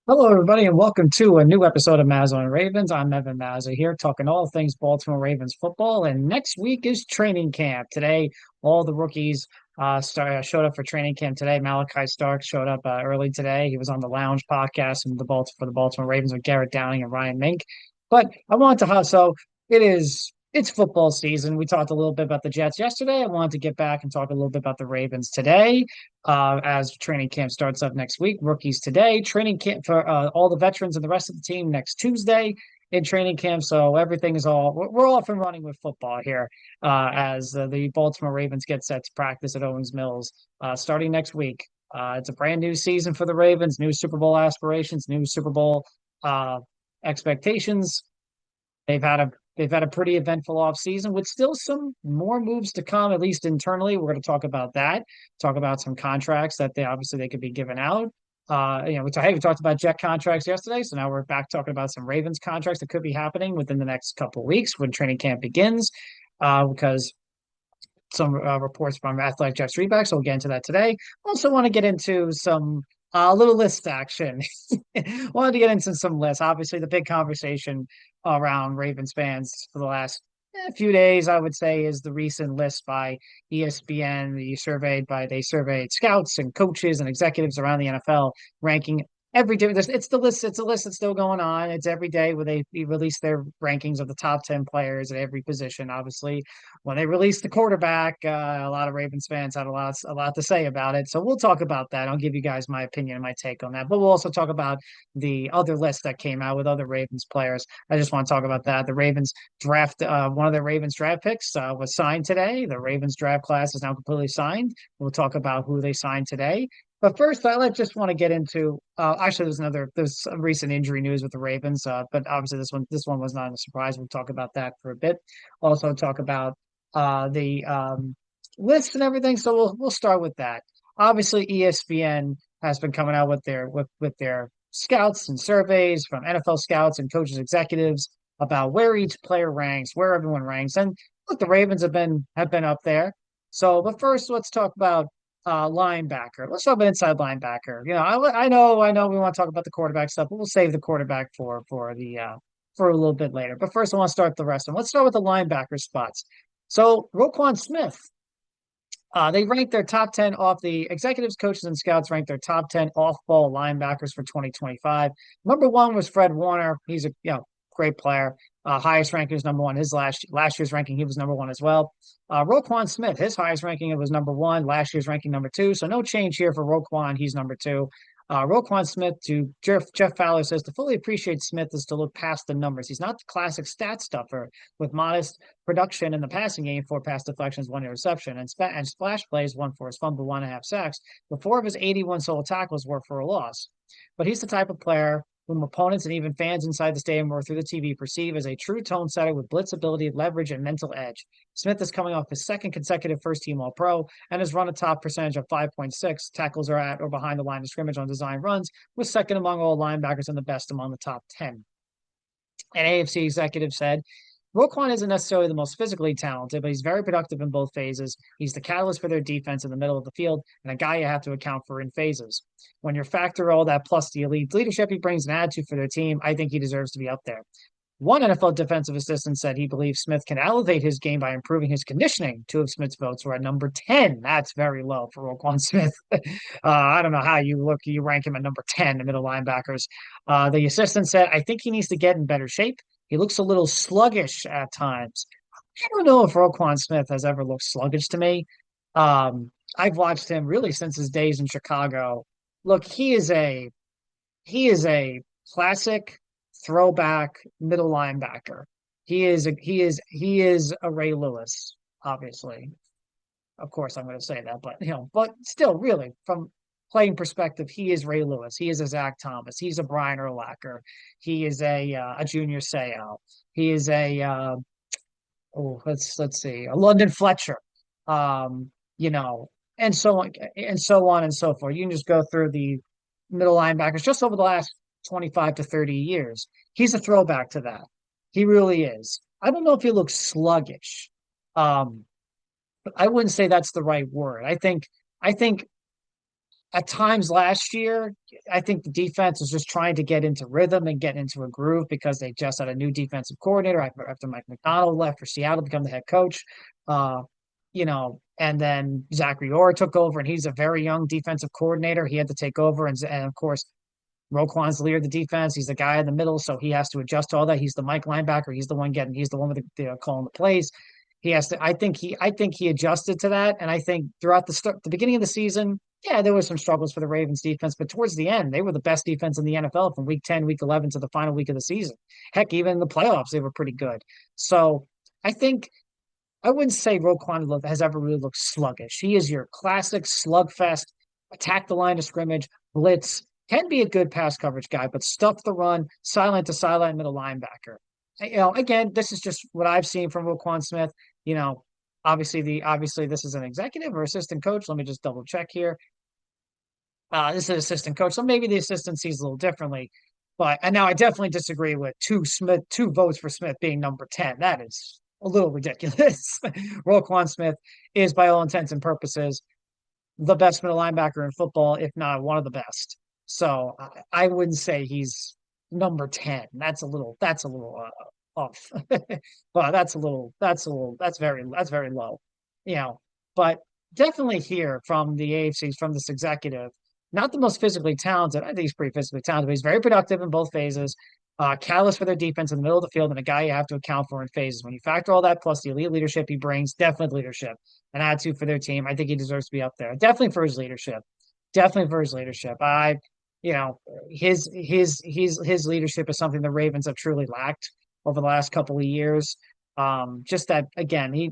Hello, everybody, and welcome to a new episode of MazzaOnRavens. I'm Evan Mazza here, talking all things Baltimore Ravens football. And next week is training camp. Today, all the rookies showed up for training camp today. Malachi Stark showed up early today. He was on the Lounge podcast for the Baltimore Ravens with Garrett Downing and Ryan Mink. But I wanted to so it's football season. We talked a little bit about the Jets yesterday. I wanted to get back and talk a little bit about the Ravens today as training camp starts up next week. Rookies today, training camp for all the veterans and the rest of the team next Tuesday in training camp. So everything is we're off and running with football here as the Baltimore Ravens get set to practice at Owings Mills starting next week. It's a brand new season for the Ravens, new Super Bowl aspirations, new Super Bowl uh, expectations. They've had a pretty eventful offseason with still some more moves to come, at least internally. We're going to talk about that, talk about some contracts that they could be given out. We talked about Jet contracts yesterday, so now we're back talking about some Ravens contracts that could be happening within the next couple of weeks when training camp begins, because some reports from Athletic Jets Reback, so we'll get into that today. Also want to get into some little list action. Wanted to get into some lists. Obviously, the big conversation around Ravens fans for the last few days, I would say, is the recent list by ESPN. They surveyed scouts and coaches and executives around the NFL, ranking every day. It's the list. It's a list that's still going on. It's every day where they release their rankings of the top 10 players at every position. Obviously, when they released the quarterback, a lot of Ravens fans had a lot to say about it. So we'll talk about that. I'll give you guys my opinion and my take on that. But we'll also talk about the other list that came out with other Ravens players. I just want to talk about that. The Ravens one of the Ravens draft picks was signed today. The Ravens draft class is now completely signed. We'll talk about who they signed today. But first, I just want to get into. Actually, there's some recent injury news with the Ravens, but obviously this one was not a surprise. We'll talk about that for a bit. Also, talk about the list and everything. So we'll start with that. Obviously, ESPN has been coming out with their scouts and surveys from NFL scouts and coaches, executives about where each player ranks, where everyone ranks, and look, the Ravens have been up there. So, but first, let's talk about linebacker. Let's talk about inside linebacker. I know we want to talk about the quarterback stuff, but we'll save the quarterback for a little bit later. But first, I want to start the rest of them. Let's start with the linebacker spots. So Roquan Smith, they ranked their top 10 off the executives, coaches, and scouts ranked their top 10 off-ball linebackers for 2025. Number one was Fred Warner. He's a great player. Highest ranking was number one. His last year's ranking, he was number one as well. Roquan Smith, his highest ranking, it was number one. Last year's ranking number two. So no change here for Roquan. He's number two. Roquan Smith to Jeff Fowler says to fully appreciate Smith is to look past the numbers. He's not the classic stat stuffer with modest production in the passing game, 4 pass deflections, 1 interception, and splash plays, 1 forced fumble, 1.5 sacks. But 4 of his 81 solo tackles were for a loss. But he's the type of player whom opponents and even fans inside the stadium or through the TV perceive as a true tone setter with blitz ability, leverage, and mental edge. Smith is coming off his second consecutive first-team All-Pro and has run a top percentage of 5.6. Tackles are at or behind the line of scrimmage on design runs, was second among all linebackers and the best among the top 10. An AFC executive said, Roquan isn't necessarily the most physically talented, but he's very productive in both phases. He's the catalyst for their defense in the middle of the field and a guy you have to account for in phases. When you factor all that plus the elite leadership he brings and attitude for their team, I think he deserves to be up there. One NFL defensive assistant said he believes Smith can elevate his game by improving his conditioning. 2 of Smith's votes were at number 10. That's very low for Roquan Smith. I don't know how you rank him at number 10, the middle linebackers. The assistant said, I think he needs to get in better shape. He looks a little sluggish at times. I don't know if Roquan Smith has ever looked sluggish to me. I've watched him really since his days in Chicago. Look, he is a classic throwback middle linebacker. He is a Ray Lewis, obviously. Of course, I'm going to say that, but still, really, from playing perspective, he is Ray Lewis. He is a Zach Thomas. He's a Brian Urlacher. He is a Junior Seau. He is let's see, a London Fletcher. Um, you know, and so on and so forth. You can just go through the middle linebackers just over the last 25 to 30 years. He's a throwback to that. He really is. I don't know if he looks sluggish. Um, I wouldn't say that's the right word. I think at times last year, I think the defense was just trying to get into rhythm and get into a groove because they just had a new defensive coordinator after Mike McDonald left for Seattle to become the head coach. Uh, and then Zachary Orr took over, and he's a very young defensive coordinator. He had to take over, and of course, Roquan's the leader of the defense. He's the guy in the middle, so he has to adjust to all that. He's the Mike linebacker. He's the one with the calling the plays. He has to. I think he adjusted to that, and I think throughout the beginning of the season, yeah, there was some struggles for the Ravens defense, but towards the end, they were the best defense in the NFL from week 10, week 11 to the final week of the season. Heck, even in the playoffs, they were pretty good. So I think I wouldn't say Roquan has ever really looked sluggish. He is your classic slugfest, attack the line of scrimmage, blitz, can be a good pass coverage guy, but stuff the run, silent to sideline middle linebacker. Again, this is just what I've seen from Roquan Smith. You know, obviously this is an executive or assistant coach. Let me just double check here. This is an assistant coach, so maybe the assistant sees a little differently. But and now I definitely disagree with two votes for Smith being number 10. That is a little ridiculous. Roquan Smith is, by all intents and purposes, the best middle linebacker in football, if not one of the best. So I wouldn't say he's number 10. That's a little off. But that's very low. You know, but definitely here from the AFCs, from this executive, not the most physically talented. I think he's pretty physically talented, but he's very productive in both phases. Callous for their defense in the middle of the field, and a guy you have to account for in phases. When you factor all that plus the elite leadership he brings, definitely leadership, an attitude for their team. I think he deserves to be up there. Definitely for his leadership. Definitely for his leadership. You know, his leadership is something the Ravens have truly lacked over the last couple of years. Just that again,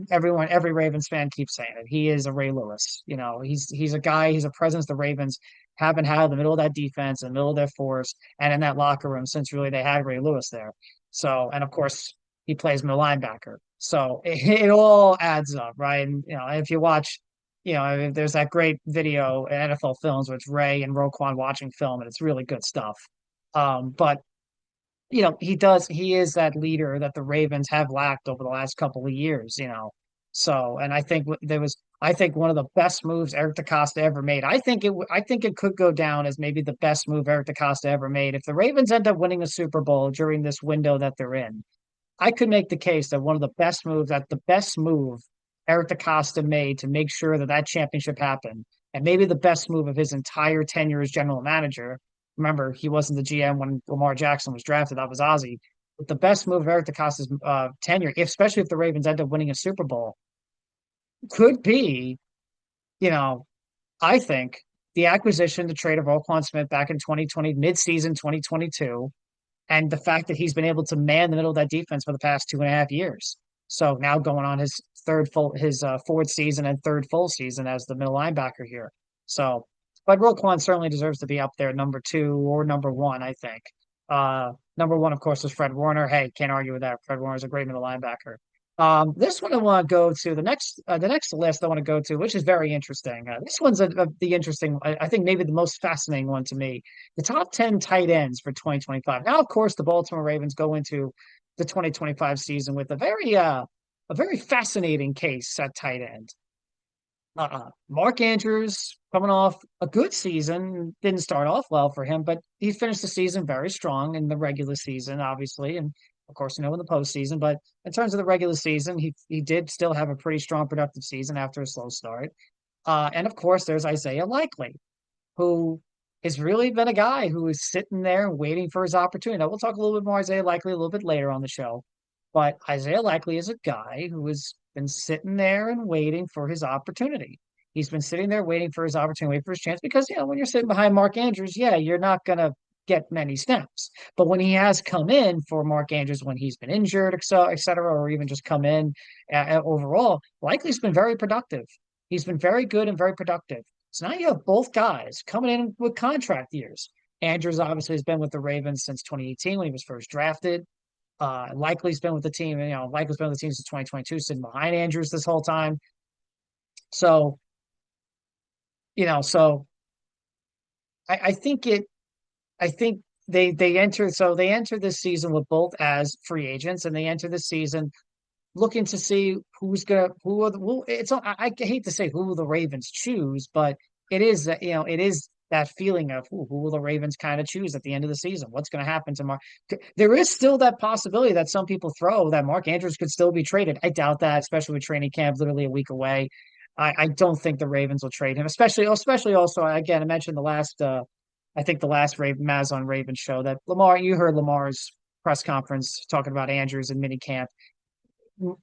every Ravens fan keeps saying it. He is a Ray Lewis. You know, he's a guy. He's a presence the Ravens haven't had in the middle of that defense, in the middle of their force, and in that locker room since really they had Ray Lewis there. So, and of course, he plays middle linebacker. So it all adds up, right? And if you watch, there's that great video in NFL Films where it's Ray and Roquan watching film, and it's really good stuff. But he is that leader that the Ravens have lacked over the last couple of years, So, and I think one of the best moves Eric DeCosta ever made. I think it could go down as maybe the best move Eric DeCosta ever made. If the Ravens end up winning a Super Bowl during this window that they're in, I could make the case that the best move Eric DeCosta made to make sure that that championship happened, and maybe the best move of his entire tenure as general manager. Remember, he wasn't the GM when Lamar Jackson was drafted. That was Ozzie. But the best move of Eric DeCosta's tenure, especially if the Ravens end up winning a Super Bowl, could be, you know, I think the acquisition, the trade of Roquan Smith back in 2020, mid-season 2022, and the fact that he's been able to man the middle of that defense for the past 2.5 years. So now going on his fourth season and third full season as the middle linebacker here. So, but Roquan certainly deserves to be up there, number 2 or number 1, I think. Number 1, of course, is Fred Warner. Hey, can't argue with that. Fred Warner is a great middle linebacker. This one I want to go to the next list I want to go to, which is very interesting. This one's the interesting, I think maybe the most fascinating one to me. The top 10 tight ends for 2025. Now, of course, the Baltimore Ravens go into the 2025 season with a very fascinating case at tight end. Mark Andrews coming off a good season, didn't start off well for him, but he finished the season very strong in the regular season, obviously, and of course, in the postseason. But in terms of the regular season, he did still have a pretty strong, productive season after a slow start. And of course, there's Isaiah Likely, who has really been a guy who is sitting there waiting for his opportunity. Now, we'll talk a little bit more Isaiah Likely a little bit later on the show, but Isaiah Likely is a guy who has been sitting there and waiting for his opportunity. He's been sitting there waiting for his opportunity, waiting for his chance, because when you're sitting behind Mark Andrews, you're not gonna get many snaps. But when he has come in for Mark Andrews, when he's been injured, et cetera, or even just come in overall, Likely's been very productive. He's been very good and very productive. So now you have both guys coming in with contract years. Andrews obviously has been with the Ravens since 2018 when he was first drafted. Likely's been with the team, Likely's been with the team since 2022, sitting behind Andrews this whole time. So, so I think they enter this season with both as free agents, and they enter the season looking to see who are the it's I hate to say who the Ravens choose, but it is that it is that feeling of who will the Ravens kind of choose at the end of the season? What's going to happen to Mark? There is still that possibility that some people throw that Mark Andrews could still be traded. I doubt that, especially with training camp literally a week away. I don't think the Ravens will trade him, especially also again I mentioned the last I think the last Maz on Ravens show that Lamar, you heard Lamar's press conference talking about Andrews in minicamp.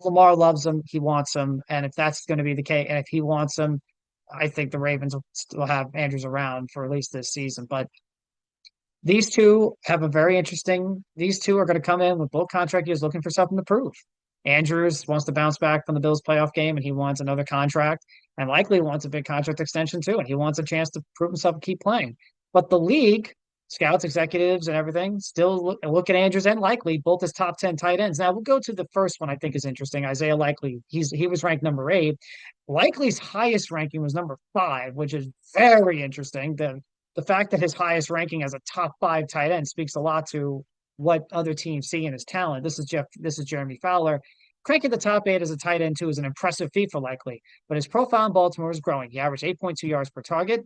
Lamar loves him. He wants him. And if that's going to be the case, and if he wants him, I think the Ravens will still have Andrews around for at least this season. But these two have a very interesting, these two are going to come in with both contract years looking for something to prove. Andrews wants to bounce back from the Bills playoff game and he wants another contract and likely wants a big contract extension too. And he wants a chance to prove himself and keep playing. But the league, scouts, executives, and everything still look at Andrews and Likely both as top 10 tight ends. Now we'll go to the first one I think is interesting. Isaiah Likely. He was ranked number 8. Likely's highest ranking was number 5, which is very interesting. The fact that his highest ranking as a top 5 tight end speaks a lot to what other teams see in his talent. This is Jeremy Fowler. Cranking the top 8 as a tight end too is an impressive feat for Likely, but his profile in Baltimore is growing. He averaged 8.2 yards per target,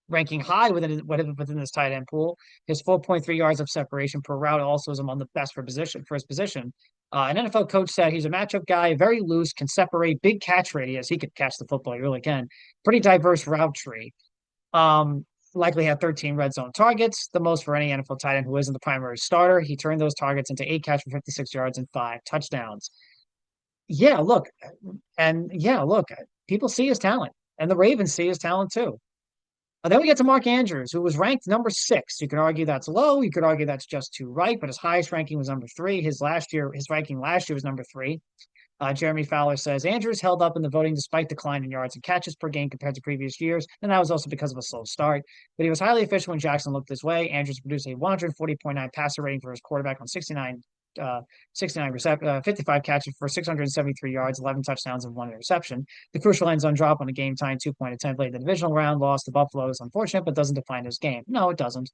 ranking high within this tight end pool. His 4.3 yards of separation per route also is among the best for his position. An NFL coach said he's a matchup guy, very loose, can separate, big catch radius. He could catch the football, he really can. Pretty diverse route tree. Likely had 13 red zone targets, the most for any NFL tight end who isn't the primary starter. He turned those targets into 8 catches for 56 yards and 5 touchdowns. Yeah, look, people see his talent, and the Ravens see his talent too. Then we get to Mark Andrews, who was ranked number 6. You could argue that's low. You could argue that's just too right, but his highest ranking was number 3. His ranking last year was number 3. Jeremy Fowler says Andrews held up in the voting despite decline in yards and catches per game compared to previous years, and that was also because of a slow start. But he was highly efficient when Jackson looked this way. Andrews produced a 140.9 passer rating for his quarterback on 55 catches for 673 yards, 11 touchdowns, and 1 interception. The crucial end zone drop on a game-tying 2-point attempt late in the divisional round loss to Buffalo is unfortunate, but doesn't define his game. No, it doesn't.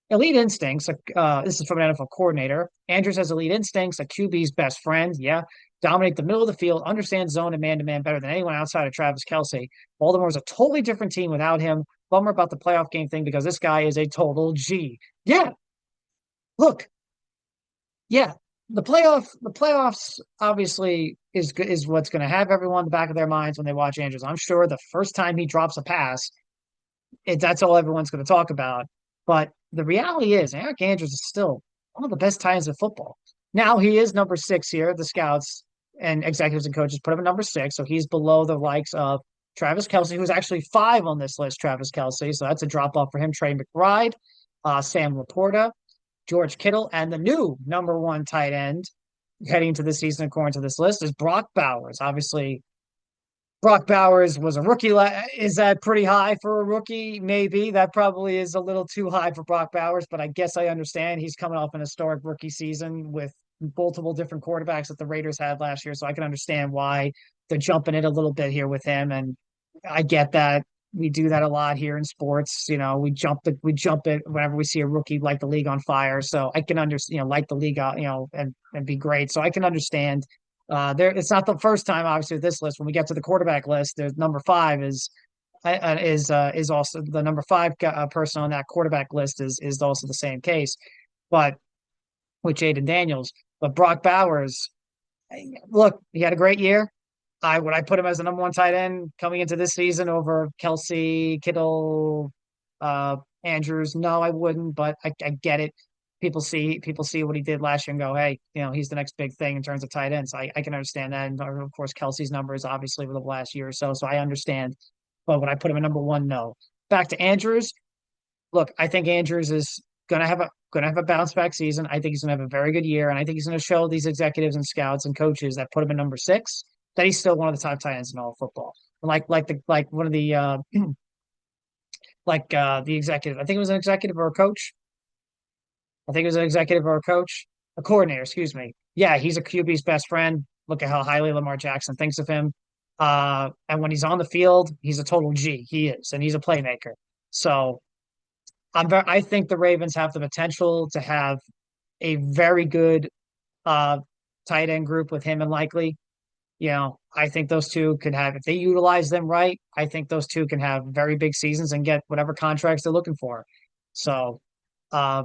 Elite instincts. This is from an NFL coordinator. Andrews has elite instincts, a QB's best friend. Yeah. Dominate the middle of the field, understands zone and man-to-man better than anyone outside of Travis Kelce. Baltimore's a totally different team without him. Bummer about the playoff game thing because this guy is a total G. Yeah. Look. Yeah. The playoffs obviously is what's going to have everyone in the back of their minds when they watch Andrews. I'm sure the first time he drops a pass, that's all everyone's going to talk about. But the reality is, Eric Andrews is still one of the best tight ends in football. Now he is number 6 here. The scouts and executives and coaches put him at number 6, so he's below the likes of Travis Kelce, who's actually 5 on this list. Travis Kelce, so that's a drop off for him. Trey McBride, Sam Laporta, George Kittle, and the new number 1 tight end heading into this season, according to this list, is Brock Bowers. Obviously, Brock Bowers was a rookie. Is that pretty high for a rookie? Maybe. That probably is a little too high for Brock Bowers, but I guess I understand. He's coming off an historic rookie season with multiple different quarterbacks that the Raiders had last year, so I can understand why they're jumping it a little bit here with him, and I get that. We do that a lot here in sports. We jump it whenever we see a rookie light the league on fire. So I can understand, light the league out, and be great. So I can understand. It's not the first time, obviously, with this list. When we get to the quarterback list, there's number 5 is also the number 5 person on that quarterback list is also the same case, but with Jaden Daniels. But Brock Bowers, look, he had a great year. Would I put him as the number 1 tight end coming into this season over Kelce, Kittle, Andrews? No, I wouldn't, but I get it. People see what he did last year and go, hey, he's the next big thing in terms of tight ends. I can understand that. And of course, Kelce's numbers obviously over the last year or so. So I understand. But would I put him at number 1? No. Back to Andrews. Look, I think Andrews is gonna have a bounce back season. I think he's gonna have a very good year, and I think he's gonna show these executives and scouts and coaches that put him at number 6 that he's still one of the top tight ends in all of football. Like one of the the executive. I think it was an executive or a coach. I think it was an executive or a coordinator, excuse me. Yeah, he's a QB's best friend. Look at how highly Lamar Jackson thinks of him. And when he's on the field, he's a total G. He is, and he's a playmaker. So I think the Ravens have the potential to have a very good tight tight end group with him and Likely. I think those two could have, if they utilize them right, I think those two can have very big seasons and get whatever contracts they're looking for. So, uh,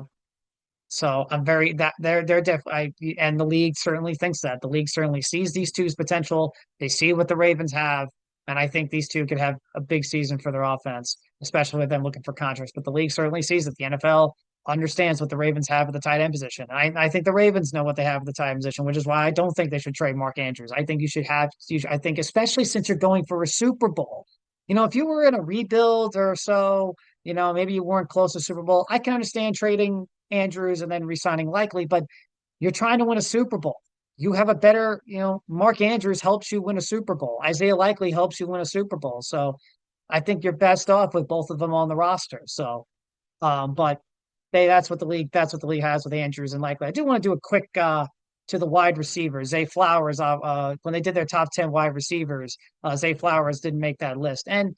so I'm very that they're definitely, and the league certainly thinks that the league certainly sees these two's potential. They see what the Ravens have, and I think these two could have a big season for their offense, especially with them looking for contracts. But the league certainly sees that the NFL understands what the Ravens have at the tight end position. I think the Ravens know what they have at the tight end position, which is why I don't think they should trade Mark Andrews. I think I think especially since you're going for a Super Bowl. If you were in a rebuild or so, maybe you weren't close to Super Bowl. I can understand trading Andrews and then resigning Likely, but you're trying to win a Super Bowl. You have a better, Mark Andrews helps you win a Super Bowl. Isaiah Likely helps you win a Super Bowl. So I think you're best off with both of them on the roster. So, but that's what the league has with Andrews and Likely. I do want to do a quick to the wide receivers. Zay Flowers, when they did their top 10 wide receivers, Zay Flowers didn't make that list. And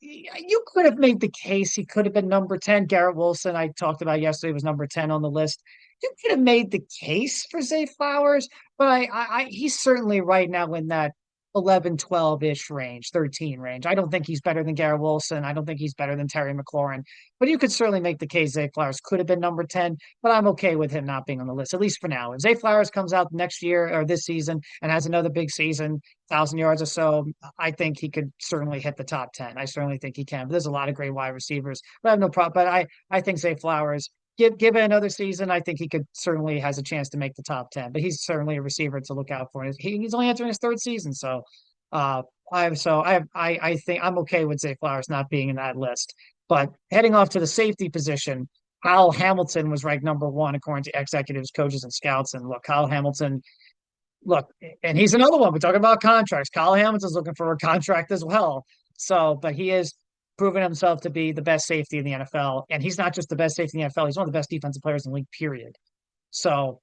you could have made the case he could have been number 10. Garrett Wilson, I talked about yesterday, was number 10 on the list. You could have made the case for Zay Flowers, but he's certainly right now in that 11, 12-ish range, 13 range. I don't think he's better than Garrett Wilson. I don't think he's better than Terry McLaurin, but you could certainly make the case Zay Flowers could have been number 10, but I'm okay with him not being on the list, at least for now. If Zay Flowers comes out next year or this season and has another big season, 1,000 yards or so, I think he could certainly hit the top 10. I certainly think he can, but there's a lot of great wide receivers, but I have no problem. But I think Zay Flowers, give it another season, I think he could certainly has a chance to make the top 10. But he's certainly a receiver to look out for. He's only entering his third season, so I think I'm okay with Zay Flowers not being in that list. But heading off to the safety position, Kyle Hamilton was ranked number one according to executives, coaches, and scouts. And look, Kyle Hamilton, look, and he's another one. We're talking about contracts. Kyle Hamilton's looking for a contract as well. So, but he is proven himself to be the best safety in the NFL. And he's not just the best safety in the NFL, he's one of the best defensive players in the league, period. So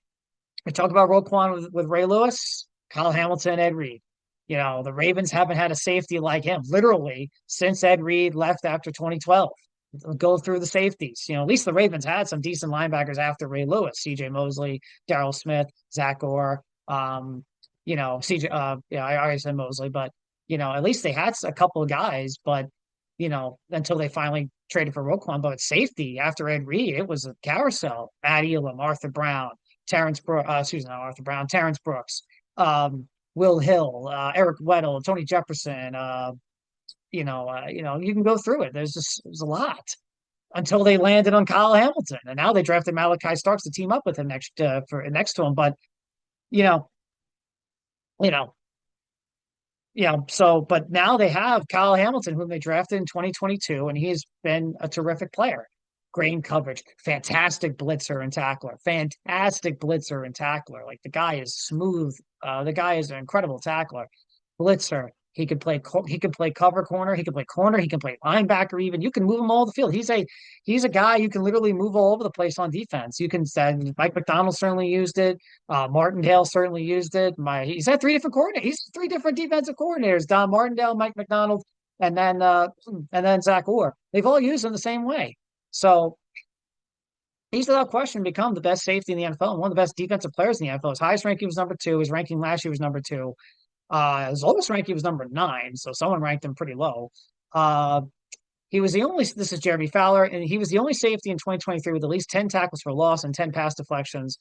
we talk about Roquan with Ray Lewis, Kyle Hamilton, Ed Reed. The Ravens haven't had a safety like him, literally, since Ed Reed left after 2012. Go through the safeties. At least the Ravens had some decent linebackers after Ray Lewis, C.J. Mosley, Darryl Smith, Zach Orr. C.J. I already said Mosley, but at least they had a couple of guys. But until they finally traded for Roquan. But safety after Ed Reed, it was a carousel. Matt Elam, Arthur Brown, Terrence Brooks, Terrence Brooks, Will Hill, Eric Weddle, Tony Jefferson. You can go through it. There's a lot until they landed on Kyle Hamilton, and now they drafted Malachi Starks to team up with him next to him. But you know, you know, but now they have Kyle Hamilton, whom they drafted in 2022, and he's been a terrific player. Great in coverage, fantastic blitzer and tackler, Like the guy is smooth. The guy is an incredible tackler, blitzer. He could play cover corner. He can play corner. He can play linebacker. Even you can move him all the field. He's a guy you can literally move all over the place on defense. You can Mike McDonald certainly used it. Martindale certainly used it. He's had three different coordinators. He's three different defensive coordinators: Don Martindale, Mike McDonald, and then Zach Orr. They've all used him the same way. So he's without question become the best safety in the NFL and one of the best defensive players in the NFL. His highest ranking was number 2. His ranking last year was number 2. His lowest ranking was number 9, so someone ranked him pretty low. He was the only, this is Jeremy Fowler, and he was the only safety in 2023 with at least 10 tackles for loss and 10 pass deflections.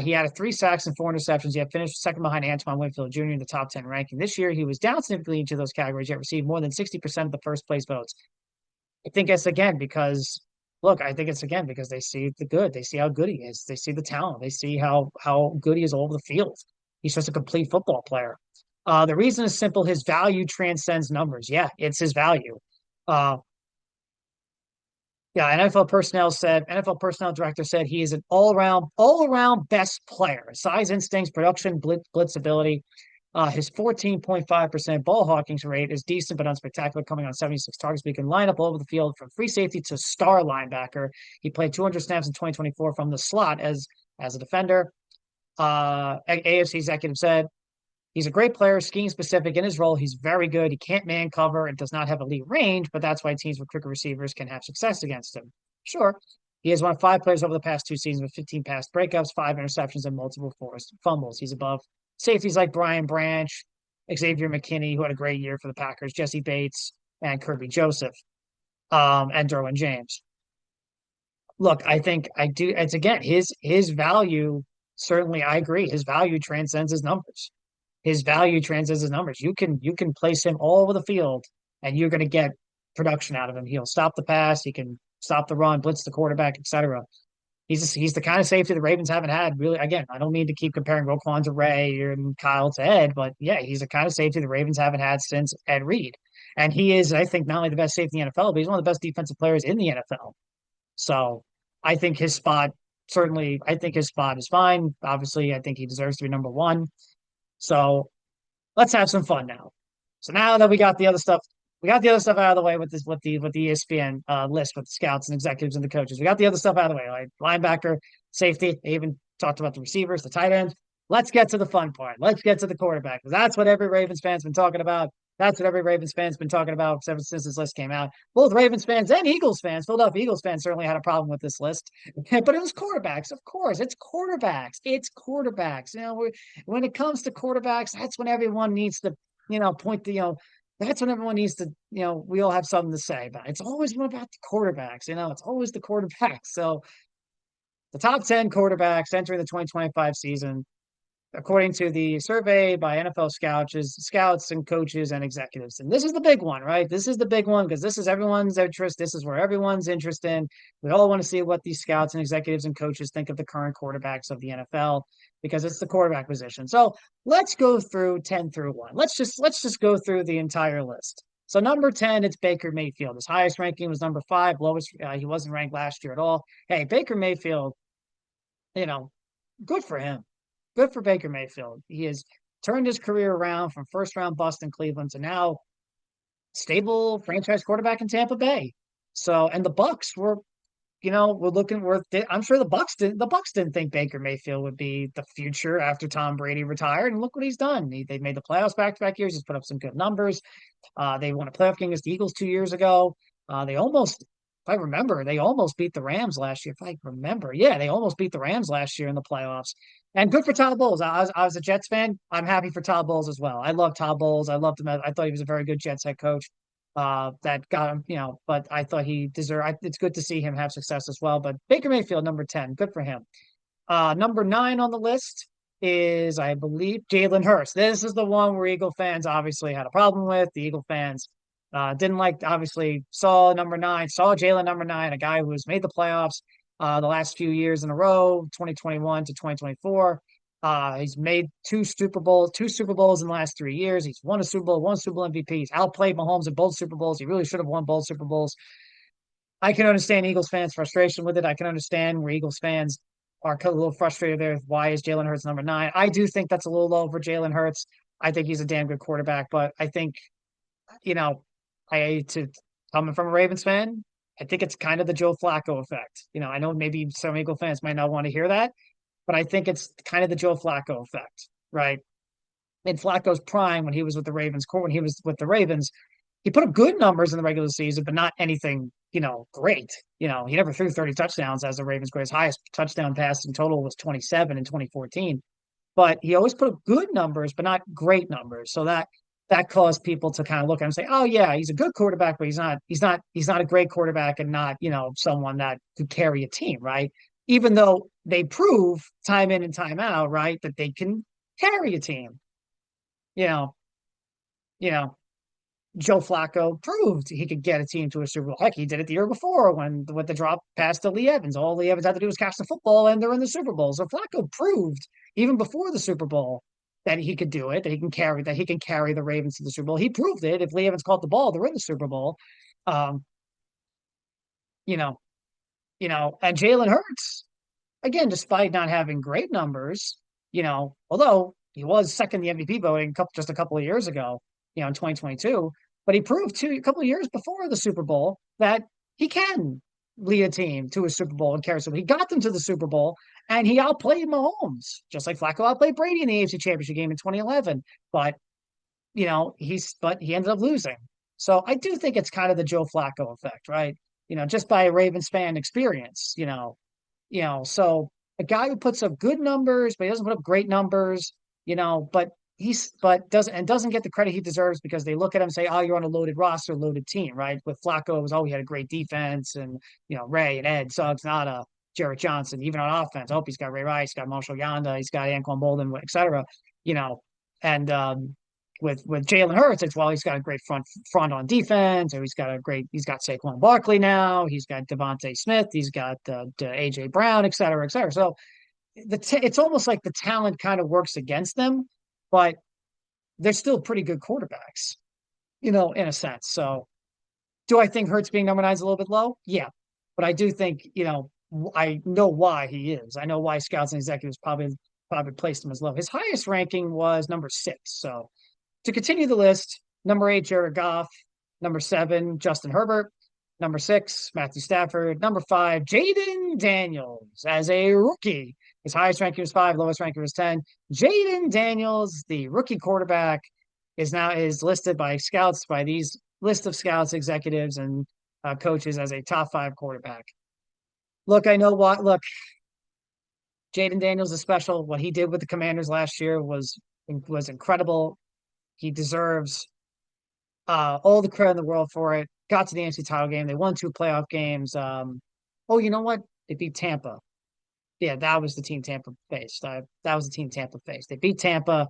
He had 3 sacks and 4 interceptions. He had finished second behind Antoine Winfield Jr. in the top 10 ranking. This year, he was down significantly into those categories, yet received more than 60% of the first place votes. I think it's again because they see the good. They see how good he is. They see the talent. They see how good he is all over the field. He's just a complete football player. The reason is simple. His value transcends numbers. Yeah, it's his value. NFL personnel director said he is an all-around best player. Size, instincts, production, blitz ability. His 14.5% ball hawking rate is decent but unspectacular, coming on 76 targets. But he can line up all over the field from free safety to star linebacker. He played 200 snaps in 2024 from the slot as a defender. AFC executive said, he's a great player, scheme specific in his role. He's very good. He can't man cover and does not have elite range, but that's why teams with quicker receivers can have success against him. Sure. He has won 5 players over the past 2 seasons with 15 pass breakups, 5 interceptions, and multiple forced fumbles. He's above safeties like Brian Branch, Xavier McKinney, who had a great year for the Packers, Jesse Bates, and Kirby Joseph, and Derwin James. Look, I think I do. It's again his value. Certainly, I agree. His value transcends his numbers. His value transcends his numbers. You can place him all over the field, and you're going to get production out of him. He'll stop the pass. He can stop the run, blitz the quarterback, etc. He's the kind of safety the Ravens haven't had. Really, again, I don't mean to keep comparing Roquan to Ray and Kyle to Ed, but yeah, he's the kind of safety the Ravens haven't had since Ed Reed. And he is, I think, not only the best safety in the NFL, but he's one of the best defensive players in the NFL. So I think his spot certainly, I think his spot is fine. Obviously, I think he deserves to be number one. So let's have some fun now. So now that we got the other stuff out of the way with this with the ESPN list with the scouts and executives and the coaches. We got the other stuff out of the way, like linebacker, safety. They even talked about the receivers, the tight ends. Let's get to the fun part. Let's get to the quarterback because that's what every Ravens fan's been talking about. That's what every Ravens fan's been talking about ever since this list came out. Both Ravens fans and Eagles fans, Philadelphia Eagles fans certainly had a problem with this list, but it was quarterbacks. Of course, it's quarterbacks. It's quarterbacks. When it comes to quarterbacks, that's when everyone needs to, point the, that's when everyone needs to, we all have something to say about it. It's always about the quarterbacks, it's always the quarterbacks. So the top 10 quarterbacks entering the 2025 season, according to the survey by NFL scouts and coaches and executives. And this is the big one, right? This is the big one because this is everyone's interest. This is where everyone's interested in. We all want to see what these scouts and executives and coaches think of the current quarterbacks of the NFL because it's the quarterback position. So let's go through 10 through 1. Let's just go through the entire list. So number 10, it's Baker Mayfield. His highest ranking was number 5. Lowest, he wasn't ranked last year at all. Hey, Baker Mayfield, good for him. Good for Baker Mayfield. He has turned his career around from first round bust in Cleveland to now stable franchise quarterback in Tampa Bay. So, and the Bucks were, I'm sure the Bucks didn't think Baker Mayfield would be the future after Tom Brady retired. And look what he's done. They made the playoffs back-to-back years. He's put up some good numbers. They won a playoff game against the Eagles 2 years ago. They almost, if I remember, they almost beat the Rams last year. If I remember, yeah, they almost beat the Rams last year in the playoffs. And good for Todd Bowles. I was a Jets fan. I'm happy for Todd Bowles as well. I love Todd Bowles. I loved him. I thought he was a very good Jets head coach. That got him, but I thought he deserved. It's good to see him have success as well. But Baker Mayfield, number 10, good for him. Number 9 on the list is, I believe, Jalen Hurts. This is the one where Eagle fans obviously had a problem with. The Eagle fans didn't like, obviously, saw Jalen number 9, a guy who's made the playoffs the last few years in a row, 2021 to 2024. He's made two Super Bowls in the last 3 years. He's won a Super Bowl, one Super Bowl MVP. He's outplayed Mahomes in both Super Bowls. He really should have won both Super Bowls. I can understand Eagles fans' frustration with it. I can understand where Eagles fans are a little frustrated there. Why is Jalen Hurts number 9? I do think that's a little low for Jalen Hurts. I think he's a damn good quarterback, but I think, coming from a Ravens fan, I think it's kind of the Joe Flacco effect. I know maybe some Eagle fans might not want to hear that, but I think it's kind of the Joe Flacco effect, right? In Flacco's prime, when he was with the Ravens, he put up good numbers in the regular season, but not anything, great. He never threw 30 touchdowns as the Ravens' greatest. Highest touchdown pass in total was 27 in 2014. But he always put up good numbers, but not great numbers. So that caused people to kind of look at him and say, "Oh yeah, he's a good quarterback, but he's not a great quarterback, and not someone that could carry a team, right?" Even though they prove time in and time out, right, that they can carry a team. You know, you know, Joe Flacco proved he could get a team to a Super Bowl. Heck, he did it the year before with the drop pass to Lee Evans. All Lee Evans had to do was catch the football, and they're in the Super Bowl. So Flacco proved even before the Super Bowl that he could do it, that he can carry the Ravens to the Super Bowl. He proved it. If Lee Evans caught the ball, they're in the Super Bowl. Um, you know, and Jalen Hurts, again, despite not having great numbers, although he was second in the MVP voting just a couple of years ago, in 2022, but he proved a couple of years before the Super Bowl that he can lead a team to a Super Bowl and carry Super Bowl. He got them to the Super Bowl, and he outplayed Mahomes, just like Flacco outplayed Brady in the AFC Championship game in 2011. But he ended up losing. So I do think it's kind of the Joe Flacco effect, right? just by a Ravens fan experience, so a guy who puts up good numbers, but he doesn't put up great numbers, but doesn't get the credit he deserves because they look at him and say, "Oh, you're on a loaded roster, loaded team," right? With Flacco, it was, "Oh, he had a great defense," and Ray and Ed Suggs, not a Jarrett Johnson, even on offense. I hope he's got Ray Rice, he's got Marshall Yanda, he's got Anquan Bolden, etc. You know, and with Jalen Hurts, it's, well, he's got a great front on defense, or he's got Saquon Barkley now, he's got Devontae Smith, he's got AJ Brown, et cetera, et cetera. So it's almost like the talent kind of works against them, but they're still pretty good quarterbacks, in a sense. So do I think Hurts being number 9 is a little bit low? Yeah, but I do think, I know why he is. I know why scouts and executives probably placed him as low. His highest ranking was number 6. So to continue the list, number 8, Jared Goff. Number 7, Justin Herbert. Number 6, Matthew Stafford. Number 5, Jaden Daniels as a rookie. His highest ranking was 5, lowest ranking was 10. Jaden Daniels, the rookie quarterback, is listed by scouts, by these list of scouts, executives, and coaches as a top 5 quarterback. Look, I know what. Look, Jaden Daniels is special. What he did with the Commanders last year was incredible. He deserves all the credit in the world for it. Got to the NFC title game. They won 2 playoff games. Oh, you know what? They beat Tampa. Yeah, that was the team Tampa faced. That was the team Tampa faced. They beat Tampa.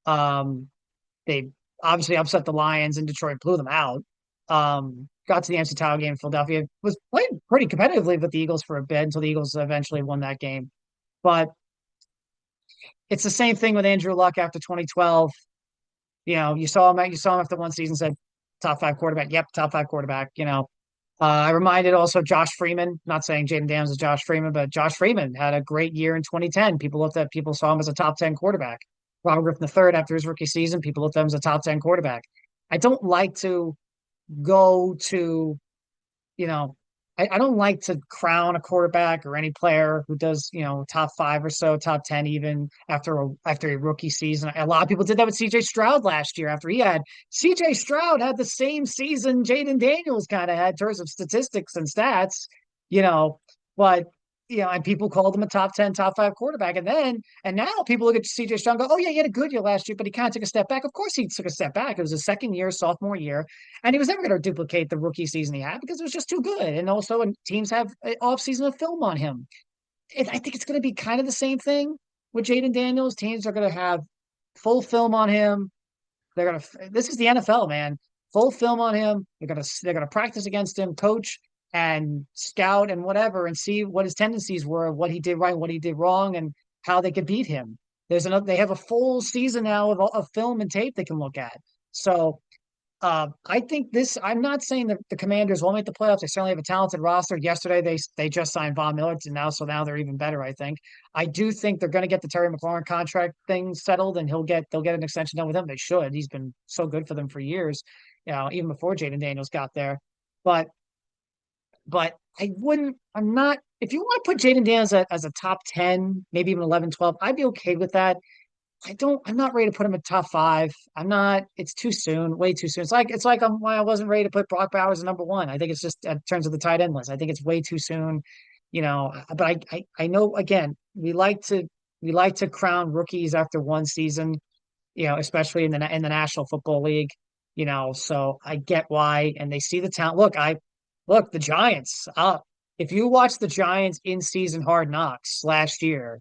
They obviously upset the Lions, and Detroit blew them out. Got to the NFC title game in Philadelphia. Was playing pretty competitively with the Eagles for a bit until the Eagles eventually won that game. But it's the same thing with Andrew Luck after 2012. You saw him after one season, said top 5 quarterback. Yep, top 5 quarterback. I reminded also Josh Freeman, not saying Jaden Daniels is Josh Freeman, but Josh Freeman had a great year in 2010. People saw him as a top 10 quarterback. Robert Griffin III, after his rookie season, people looked at him as a top 10 quarterback. I don't like to go to, you know, I don't like to crown a quarterback or any player who does, top 5 or so, top 10 even after a rookie season. A lot of people did that with CJ Stroud last year after CJ Stroud had the same season Jaden Daniels kind of had in terms of statistics and stats, you know, but and people called him a top 10, top 5 quarterback. And now people look at CJ Stroud and go, "Oh yeah, he had a good year last year, but he kind of took a step back." Of course he took a step back. It was his second year, sophomore year, and he was never going to duplicate the rookie season he had because it was just too good. And also, teams have an offseason of film on him. I think it's going to be kind of the same thing with Jaden Daniels. Teams are going to have full film on him. This is the NFL, man. Full film on him. They're gonna practice against him, coach and scout and whatever, and see what his tendencies were, what he did right, what he did wrong, and how they could beat him. They have a full season now of film and tape they can look at. So I think I'm not saying that the Commanders won't make the playoffs. They certainly have a talented roster. Yesterday, they just signed Von Miller, so now they're even better, I think. I do think they're going to get the Terry McLaurin contract thing settled, and they'll get an extension done with him. They should. He's been so good for them for years, even before Jaden Daniels got there. But I'm not, if you want to put Jaden Daniels as a top 10, maybe even 11, 12, I'd be okay with that. I'm not ready to put him in top 5. I'm not, it's too soon, way too soon. It's like why I wasn't ready to put Brock Bowers at number 1. I think it's just in terms of the tight end list. I think it's way too soon, but I know, again, we like to crown rookies after one season, especially in the National Football League, so I get why, and they see the talent. Look, the Giants, if you watch the Giants in season Hard Knocks last year,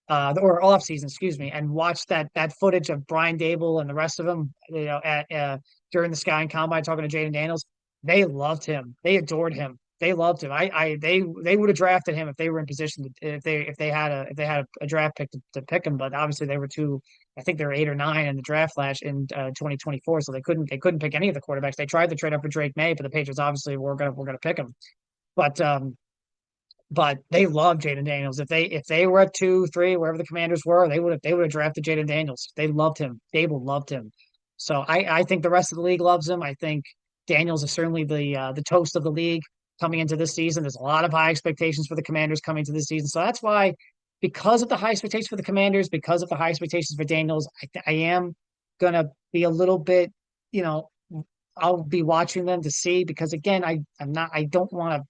or off season, excuse me, and watch that footage of Brian Dable and the rest of them, during the Sky and Combine talking to Jaden Daniels. They loved him. They adored him. They loved him. They would have drafted him if they were in position if they had a draft pick to pick him. But obviously they were too. I think they were 8 or 9 in the draft in 2024, so they couldn't pick any of the quarterbacks. They tried to trade up for Drake May, but the Patriots obviously were gonna pick him. But they love Jaden Daniels. If they were at 2, 3, wherever the Commanders were, they would have drafted Jaden Daniels. They loved him. Dable loved him. So I think the rest of the league loves him. I think Daniels is certainly the toast of the league coming into this season. There's a lot of high expectations for the Commanders coming into this season. So that's why, because of the high expectations for the Commanders, because of the high expectations for Daniels, I am gonna be a little bit, I'll be watching them to see because again, I'm not I don't want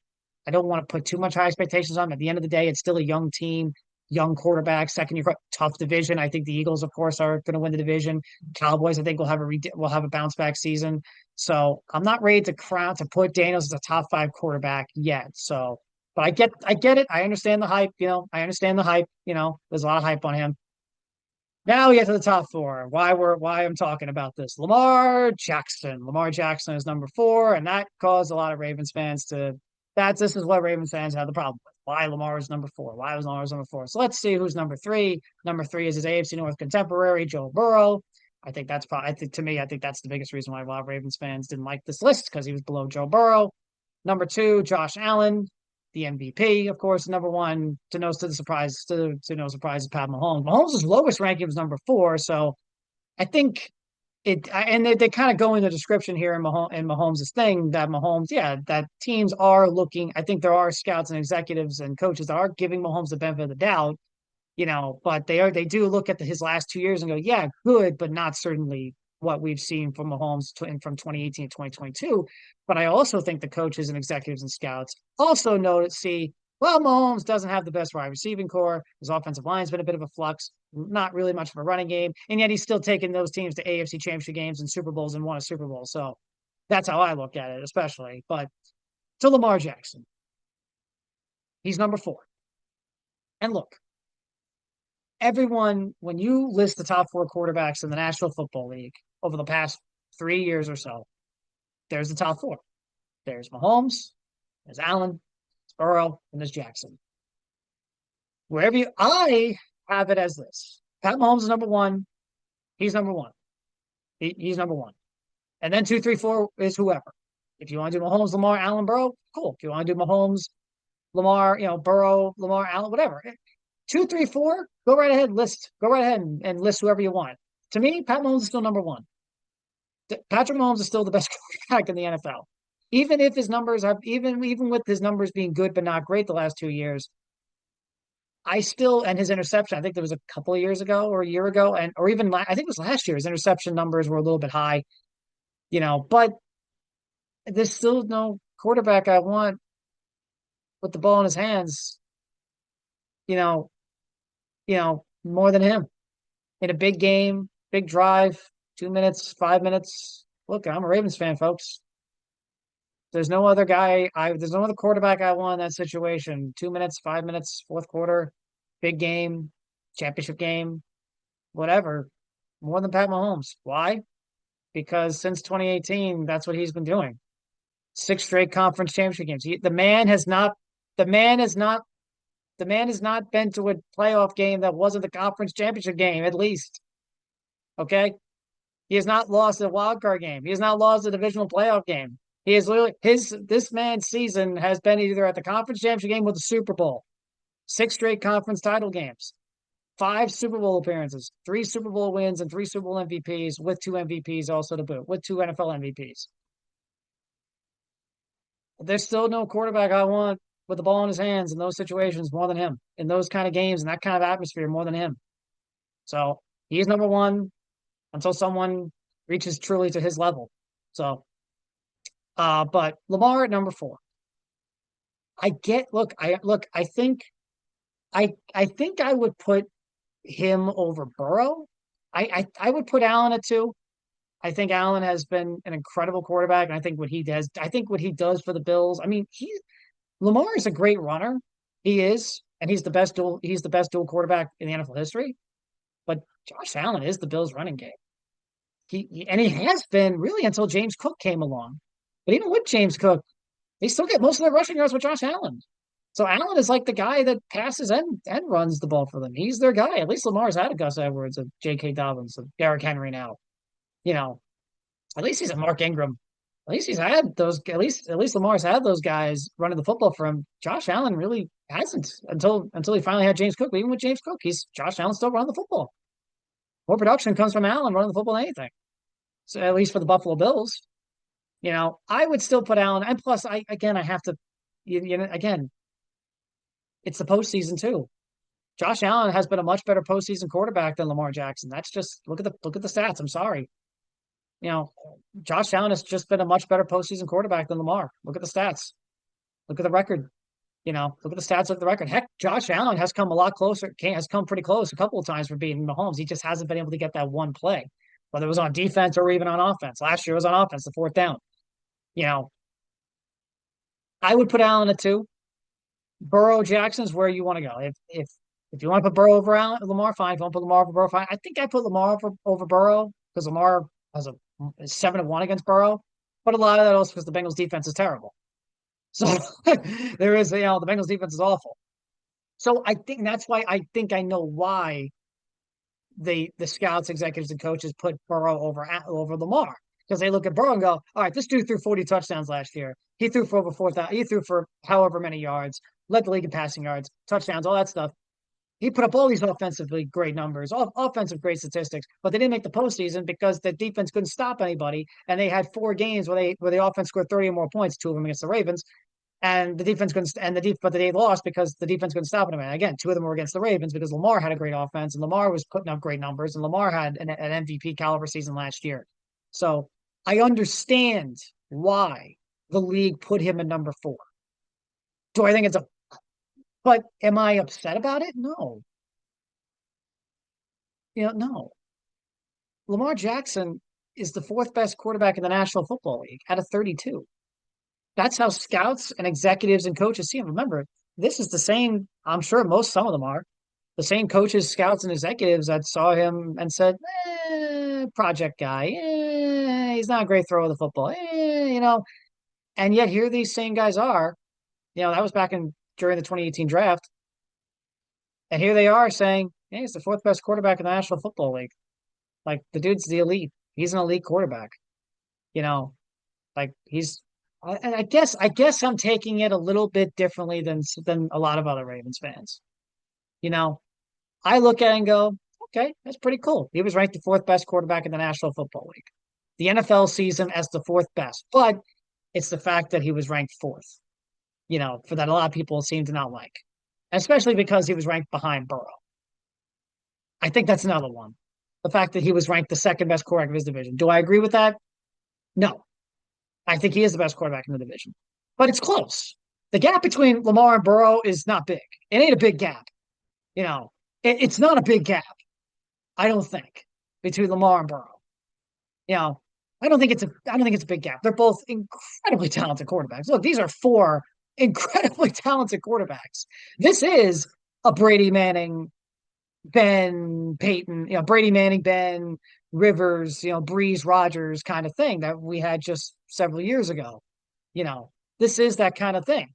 to put too much high expectations on them. At the end of the day, it's still a young team, young quarterback, second year, tough division. I think the Eagles, of course, are going to win the division. Cowboys, I think, will have a bounce back season. So I'm not ready to put Daniels as a top five quarterback yet. So, but I get it. I understand the hype. I understand the hype. There's a lot of hype on him. Now we get to the top four. Why I'm talking about this. Lamar Jackson. Lamar Jackson is number four, and that caused a lot of Ravens fans to this is what Ravens fans have the problem with. Why Lamar is number four? Why was Lamar number four? So let's see who's number three. Number three is his AFC North contemporary, Joe Burrow. I think that's probably I think that's the biggest reason why a lot of Ravens fans didn't like this list because he was below Joe Burrow. Number two, Josh Allen, the MVP, of course. Number one, to no surprise, is Pat Mahomes. Mahomes' lowest ranking was number four, so I think and they kind of go in the description here in Mahomes' thing that Mahomes, yeah, that teams are looking. I think there are scouts and executives and coaches that are giving Mahomes the benefit of the doubt, but they do look at his last 2 years and go, yeah, good, but not certainly what we've seen from Mahomes from 2018 to 2022. But I also think the coaches and executives and scouts also see, well, Mahomes doesn't have the best wide receiving core. His offensive line's been a bit of a flux, not really much of a running game, and yet he's still taking those teams to AFC Championship games and Super Bowls and won a Super Bowl. So that's how I look at it, especially. But to Lamar Jackson, he's number four. And look, everyone, when you list the top four quarterbacks in the National Football League over the past 3 years or so, there's the top four. There's Mahomes, there's Allen, there's Burrow, and there's Jackson. I have it as this. Pat Mahomes is number one. He's number one. He's number one. And then 2, 3, 4 is whoever. If you want to do Mahomes, Lamar, Allen, Burrow, cool. If you want to do Mahomes, Lamar, Burrow, Lamar, Allen, whatever. 2, 3, 4, go right ahead, list. Go right ahead and list whoever you want. To me, Pat Mahomes is still number one. Patrick Mahomes is still the best quarterback in the NFL. Even if his numbers even with his numbers being good but not great the last 2 years, and his interception, I think there was a couple of years ago or a year ago, or even I think it was last year, his interception numbers were a little bit high, but there's still no quarterback I want with the ball in his hands, you know, more than him in a big game, big drive, 2 minutes, 5 minutes. Look, I'm a Ravens fan, folks. There's no other there's no other quarterback I want in that situation. 2 minutes, 5 minutes, fourth quarter, big game, championship game, whatever. More than Pat Mahomes. Why? Because since 2018, that's what he's been doing. 6 straight conference championship games. The man has not been to a playoff game that wasn't the conference championship game, at least. Okay? He has not lost a wild card game. He has not lost a divisional playoff game. He is literally this man's season has been either at the conference championship game or the Super Bowl. 6 straight conference title games, 5 Super Bowl appearances, 3 Super Bowl wins, and 3 Super Bowl MVPs with 2 MVPs also to boot, with 2 NFL MVPs. There's still no quarterback I want with the ball in his hands in those situations more than him, in those kind of games and that kind of atmosphere more than him. So he's number one until someone reaches truly to his level. So, but Lamar at number four. I think I would put him over Burrow. I would put Allen at two. I think Allen has been an incredible quarterback, and I think what he does for the Bills. I mean, Lamar is a great runner. He is, and he's the best dual quarterback in the NFL history. But Josh Allen is the Bills' running game. He has been really until James Cook came along. But even with James Cook, they still get most of their rushing yards with Josh Allen. So Allen is like the guy that passes and runs the ball for them. He's their guy. At least Lamar's had a Gus Edwards, a J.K. Dobbins, a Derrick Henry now. At least he's a Mark Ingram. At least he's had those. At least Lamar's had those guys running the football for him. Josh Allen really hasn't until he finally had James Cook. But even with James Cook, Josh Allen still running the football. More production comes from Allen running the football than anything. So at least for the Buffalo Bills, I would still put Allen. And plus, I have to, again, it's the postseason too. Josh Allen has been a much better postseason quarterback than Lamar Jackson. That's just look at the stats. I'm sorry. You know, Josh Allen has just been a much better postseason quarterback than Lamar. Look at the stats. Look at the record. Look at the stats of the record. Heck, Josh Allen has come a lot closer, has come pretty close a couple of times for beating Mahomes. He just hasn't been able to get that one play, whether it was on defense or even on offense. Last year it was on offense, the fourth down. You know, I would put Allen at two. Burrow, Jackson's where you want to go. If you want to put Burrow over Allen, Lamar, fine. If you want to put Lamar over Burrow, fine. I think I put Lamar over Burrow because Lamar has a 7-1 against Burrow, but a lot of that also because the Bengals defense is terrible. So there is, the Bengals defense is awful. So I think that's why I think I know why the scouts, executives, and coaches put Burrow over Lamar because they look at Burrow and go, all right, this dude threw 40 touchdowns last year. He threw for over 4,000. He threw for however many yards, led the league in passing yards, touchdowns, all that stuff. He put up all these offensively great numbers, offensive great statistics, but they didn't make the postseason because the defense couldn't stop anybody, and they had 4 games where the offense scored 30 or more points, 2 of them against the Ravens, and the defense couldn't, but they lost because the defense couldn't stop them. And again, 2 of them were against the Ravens because Lamar had a great offense and Lamar was putting up great numbers and Lamar had an MVP caliber season last year. So I understand why the league put him at number 4. Do I think but am I upset about it? No. No. Lamar Jackson is the 4th best quarterback in the National Football League out of 32. That's how scouts and executives and coaches see him. Remember, this is the same, I'm sure some of them are, the same coaches, scouts, and executives that saw him and said, project guy, he's not a great thrower of the football, and yet here these same guys are, that was during the 2018 draft, and here they are saying, hey, he's the 4th best quarterback in the National Football League. Like, the dude's the elite. He's an elite quarterback. Like I guess I'm taking it a little bit differently than a lot of other Ravens fans. I look at it and go, okay, that's pretty cool. He was ranked the 4th best quarterback in the National Football League. The NFL sees him as the 4th best, but it's the fact that he was ranked 4th, for that a lot of people seem to not like, especially because he was ranked behind Burrow. I think that's another one. The fact that he was ranked the 2nd best quarterback of his division. Do I agree with that? No. I think he is the best quarterback in the division, but it's close. The gap between Lamar and Burrow is not big. It ain't a big gap. It's not a big gap. I don't think between Lamar and Burrow. I don't think it's a big gap. They're both incredibly talented quarterbacks. Look, these are 4 incredibly talented quarterbacks. This is a Brady Manning, Ben Peyton, Brady Manning, Ben Rivers, Breeze Rodgers kind of thing that we had just several years ago. This is that kind of thing.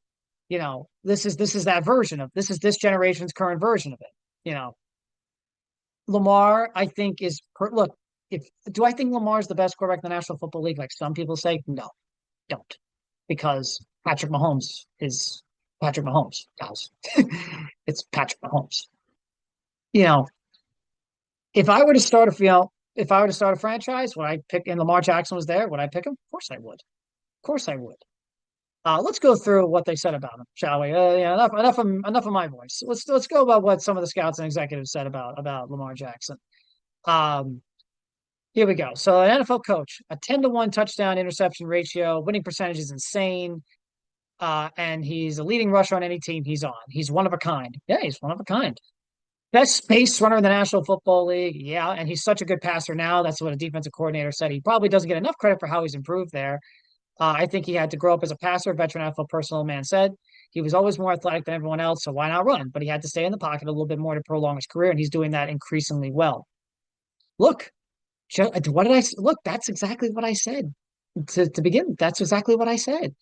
This is that version of this generation's current version of it. Lamar, I think look, do I think Lamar is the best quarterback in the National Football League? Like some people say, no, don't, because Patrick Mahomes is Patrick Mahomes, guys. It's Patrick Mahomes. If I were to start a franchise, would I pick? And Lamar Jackson was there, would I pick him? Of course I would. Of course I would. Let's go through what they said about him, shall we? Enough of my voice. Let's go about what some of the scouts and executives said about Lamar Jackson. Here we go. So an NFL coach, a 10-to-1 touchdown interception ratio, winning percentage is insane. And he's a leading rusher on any team he's on. He's one of a kind. Yeah, he's one of a kind. Best space runner in the National Football League. Yeah, and he's such a good passer now. That's what a defensive coordinator said. He probably doesn't get enough credit for how he's improved there. I think he had to grow up as a passer. Veteran NFL personnel man said he was always more athletic than everyone else, so why not run? But he had to stay in the pocket a little bit more to prolong his career, and he's doing that increasingly well. Look, what did I look? That's exactly what I said to begin. That's exactly what I said.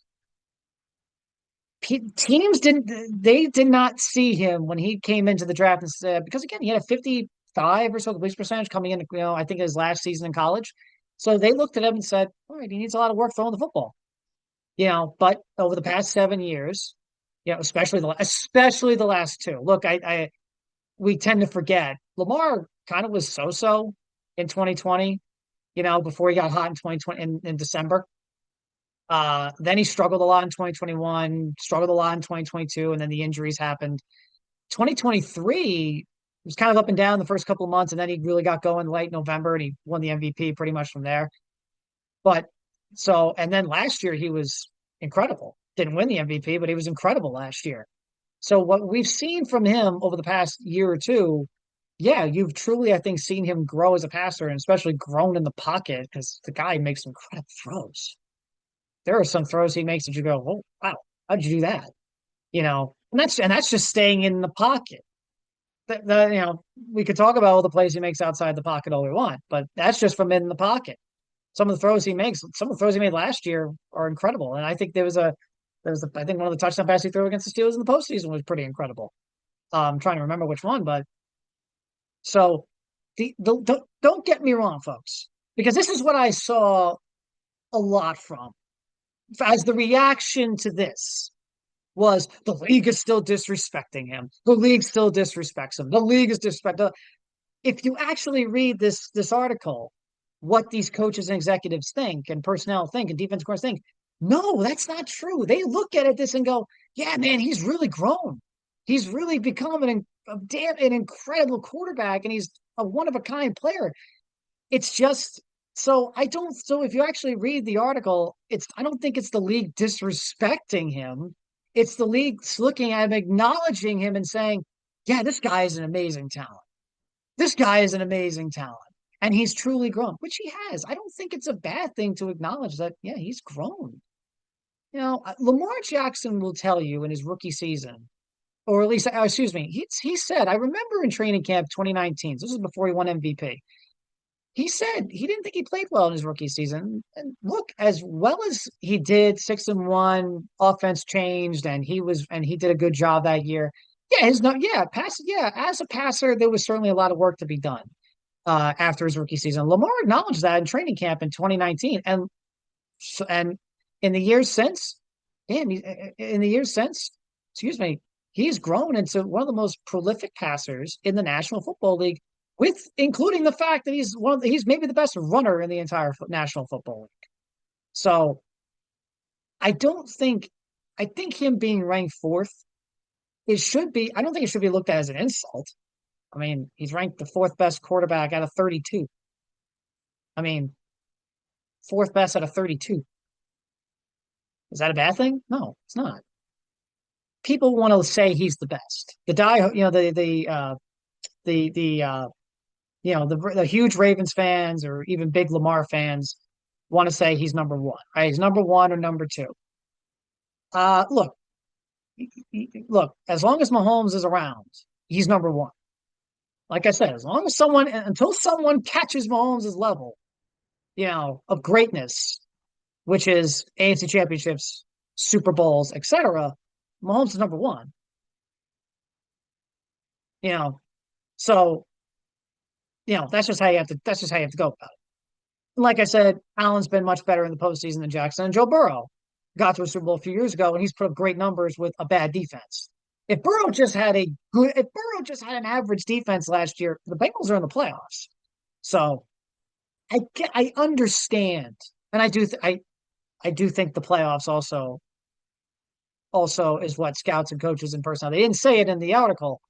Teams did not see him when he came into the draft and said, because again, he had a 55 or so completion percentage coming in, I think his last season in college. So they looked at him and said, all right, he needs a lot of work throwing the football. But over the past 7 years, especially the last 2. Look, we tend to forget Lamar kind of was so-so in 2020, before he got hot in 2020 in December. Then he struggled a lot in 2021, struggled a lot in 2022, and then the injuries happened. 2023 was kind of up and down the first couple of months, and then he really got going late November, and he won the MVP pretty much from there. But so, and then last year he was incredible. Didn't win the MVP, but he was incredible last year. So what we've seen from him over the past year or two, yeah, you've truly, I think, seen him grow as a passer and especially grown in the pocket because the guy makes incredible throws. There are some throws he makes that you go, oh wow, how'd you do that? And that's just staying in the pocket. We could talk about all the plays he makes outside the pocket all we want, but that's just from in the pocket. Some of the throws he makes, some of the throws he made last year are incredible. And I think I think one of the touchdown passes he threw against the Steelers in the postseason was pretty incredible. I'm trying to remember which one, but so don't get me wrong, folks, because this is what I saw a lot from as the reaction to this was the league is still disrespecting him. The league still disrespects him. The league is disrespecting. If you actually read this article, what these coaches and executives think and personnel think and defense course think, no, that's not true. They look at this and go, yeah, man, he's really grown. He's really become an incredible quarterback, and he's a one of a kind player. It's just so I don't. So if you actually read the article, I don't think it's the league disrespecting him. It's the league looking at him, acknowledging him, and saying, "Yeah, this guy is an amazing talent. This guy is an amazing talent, and he's truly grown," which he has. I don't think it's a bad thing to acknowledge that. Yeah, he's grown. Lamar Jackson will tell you in his rookie season, or at least, excuse me, he said, I remember in training camp 2019. So this is before he won MVP. He said he didn't think he played well in his rookie season. And look, as well as he did, 6-1, offense changed, and he did a good job that year. Yeah, as a passer, there was certainly a lot of work to be done after his rookie season. Lamar acknowledged that in training camp in 2019, and in the years since, in the years since, excuse me, he's grown into one of the most prolific passers in the National Football League, with including the fact that he's maybe the best runner in the entire National Football League. So I think him being ranked fourth, I don't think it should be looked at as an insult. I mean, he's ranked the fourth best quarterback out of 32. I mean, fourth best out of 32. Is that a bad thing? No, it's not. People want to say he's the best. The huge Ravens fans or even big Lamar fans want to say he's number one, right? He's number one or number two. Look, as long as Mahomes is around, he's number one. Like I said, until someone catches Mahomes' level, of greatness, which is AFC championships, Super Bowls, etc., Mahomes is number one. So that's just how you have to go about it. And like I said, Allen's been much better in the postseason than Jackson, and Joe Burrow got to a Super Bowl a few years ago, and he's put up great numbers with a bad defense. If Burrow just had an average defense last year, the Bengals are in the playoffs. So I understand, and I do think the playoffs also is what scouts and coaches and personnel. They didn't say it in the article,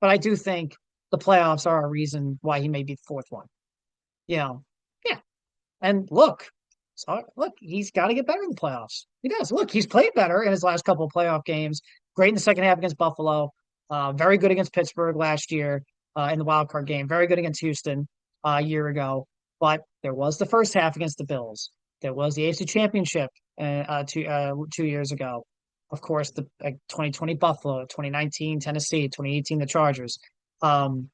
but I do think the playoffs are a reason why he may be the fourth one. Yeah. And look, he's got to get better in the playoffs. He does. Look, he's played better in his last couple of playoff games. Great in the second half against Buffalo. Very good against Pittsburgh last year in the wild card game. Very good against Houston a year ago. But there was the first half against the Bills. There was the AFC Championship 2 years ago. Of course, the 2020 Buffalo, 2019 Tennessee, 2018 the Chargers. Even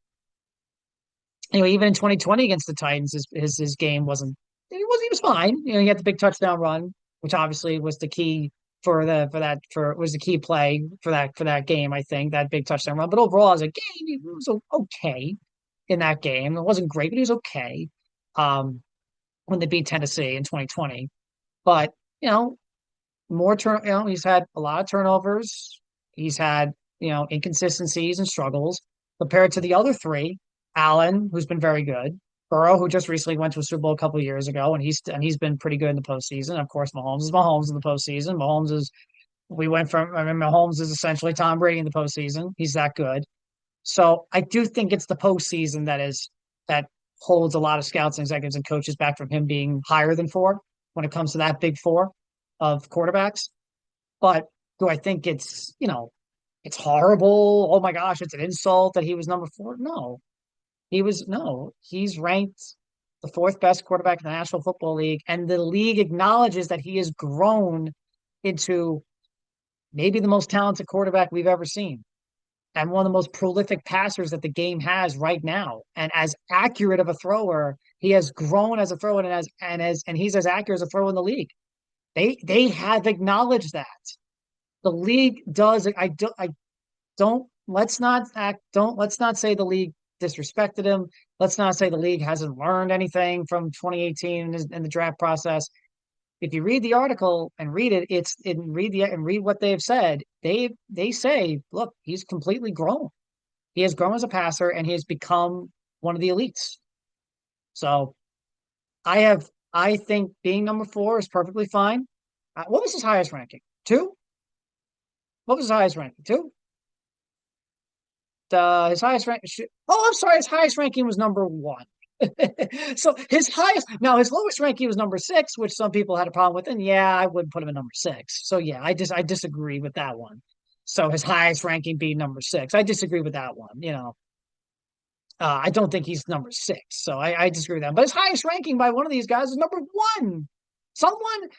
in 2020 against the Titans, his game wasn't. He was fine. He had the big touchdown run, which obviously was the key was the key play for that game. I think that big touchdown run. But overall, as a game, he was okay in that game. It wasn't great, but he was okay. When they beat Tennessee in 2020, but he's had a lot of turnovers. He's had inconsistencies and struggles compared to the other three. Allen, who's been very good. Burrow, who just recently went to a Super Bowl a couple of years ago, and he's been pretty good in the postseason. Of course, Mahomes is Mahomes in the postseason. Mahomes is essentially Tom Brady in the postseason. He's that good. So I do think it's the postseason that holds a lot of scouts and executives and coaches back from him being higher than four. when it comes to that big four of quarterbacks. But do I think it's horrible? Oh my gosh, it's an insult that he was number four. No, he's ranked the fourth best quarterback in the National Football League, and the league acknowledges that he has grown into maybe the most talented quarterback we've ever seen and one of the most prolific passers that the game has right now. And as accurate of a thrower, he has grown as a thrower and he's as accurate as a thrower in the league. They have acknowledged that. The league does. I don't let's not say the league disrespected him. Let's not say the league hasn't learned anything from 2018 in the draft process. If you read the article and read it, read what they've said. They say, look, he's completely grown. He has grown as a passer and he has become one of the elites. So I think being number four is perfectly fine. What was his highest ranking? Two? What was his highest ranking? Two? His highest rank. Oh, I'm sorry. His highest ranking was number one. So his lowest ranking was number six, which some people had a problem with. And yeah, I wouldn't put him in number six. So yeah, I disagree with that one. So his highest ranking being number six, I disagree with that one. I don't think he's number six. So I disagree with that. But his highest ranking by one of these guys is number one.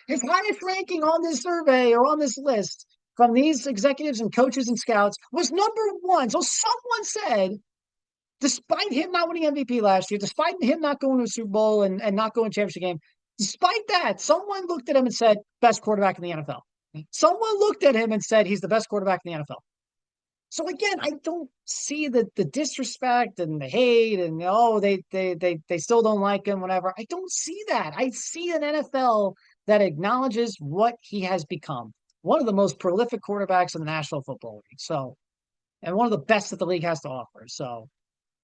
His highest ranking on this survey or on this list from these executives and coaches and scouts was number one. So someone said, despite him not winning MVP last year, despite him not going to a Super Bowl and not going to a championship game, despite that, someone looked at him and said, best quarterback in the NFL. Someone looked at him and said, he's the best quarterback in the NFL. So again, I don't see the disrespect and the hate and they still don't like him, whatever. I don't see that. I see an NFL that acknowledges what he has become. One of the most prolific quarterbacks in the National Football League. So, and one of the best that the league has to offer. So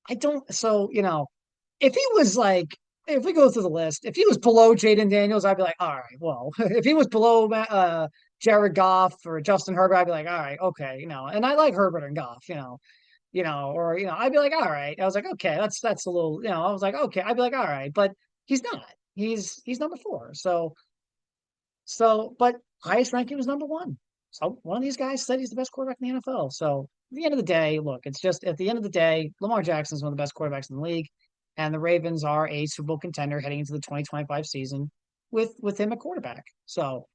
if he was like, if we go through the list, if he was below Jaden Daniels, I'd be like, all right, well, if he was below Jared Goff or Justin Herbert, I'd be like, all right, okay, and I like Herbert and Goff, I'd be like, all right. I was like, okay, that's a little, I was like, okay, I'd be like, all right, but he's not. He's number four. But highest ranking was number one. So one of these guys said he's the best quarterback in the NFL. So at the end of the day, look, it's just at the end of the day, Lamar Jackson is one of the best quarterbacks in the league, and the Ravens are a Super Bowl contender heading into the 2025 season with him at quarterback. So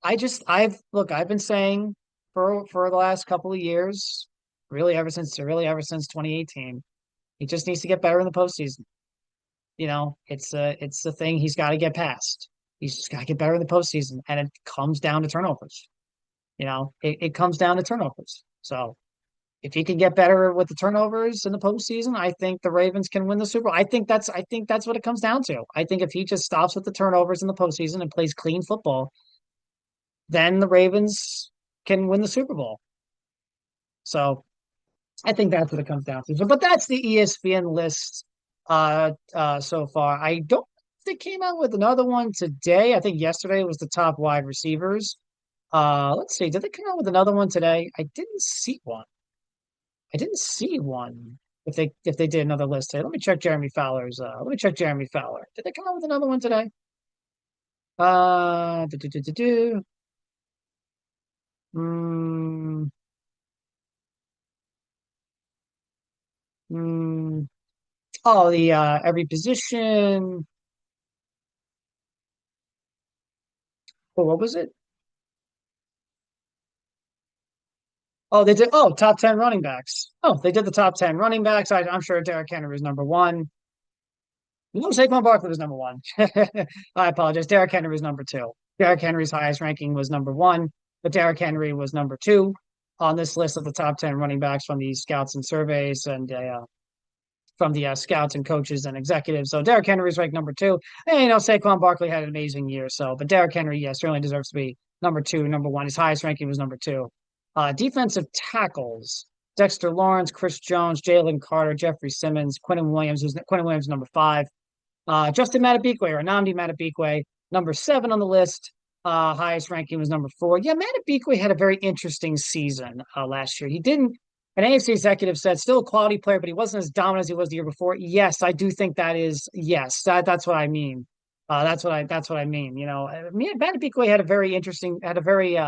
I've been saying for the last couple of years, really ever since 2018, he just needs to get better in the postseason. It's a thing he's got to get past. He's just got to get better in the postseason, and it comes down to turnovers. It comes down to turnovers. So if he can get better with the turnovers in the postseason, I think the Ravens can win the Super Bowl. I think that's what it comes down to. I think if he just stops with the turnovers in the postseason and plays clean football, then the Ravens can win the Super Bowl. So I think that's what it comes down to. So, but that's the ESPN list so far. I don't think they came out with another one today. I think yesterday was the top wide receivers. Let's see. Did they come out with another one today? I didn't see one. If they did another list today. Let me check Jeremy Fowler's. Let me check Jeremy Fowler. Did they come out with another one today? Do, do, do, do, do. Mm, mm. Oh, the every position. Oh, what was it? Oh, they did. Oh, top 10 running backs. Oh, they did the top 10 running backs. I'm sure Derrick Henry was number one. No, Saquon Barkley was number one. I apologize. Derrick Henry was number two. Derrick Henry's highest ranking was number one, but Derrick Henry was number two on this list of the top 10 running backs from the scouts and surveys and from the scouts and coaches and executives. So Derrick Henry is ranked number two. And, Saquon Barkley had an amazing year. So, but Derrick Henry, yes, certainly deserves to be number two, number one. His highest ranking was number two. Defensive tackles: Dexter Lawrence, Chris Jones, Jalen Carter, Jeffrey Simmons, Quinnen Williams, number five. Justin Matabikwe or Nnamdi Matabikwe, number seven on the list. Highest ranking was number four. Yeah, Matabikwe had a very interesting season last year. He didn't. An AFC executive said still a quality player, but he wasn't as dominant as he was the year before. Yes, I do think that is. Yes, that's what I mean. That's what I mean. Matabikwe had a very interesting had a very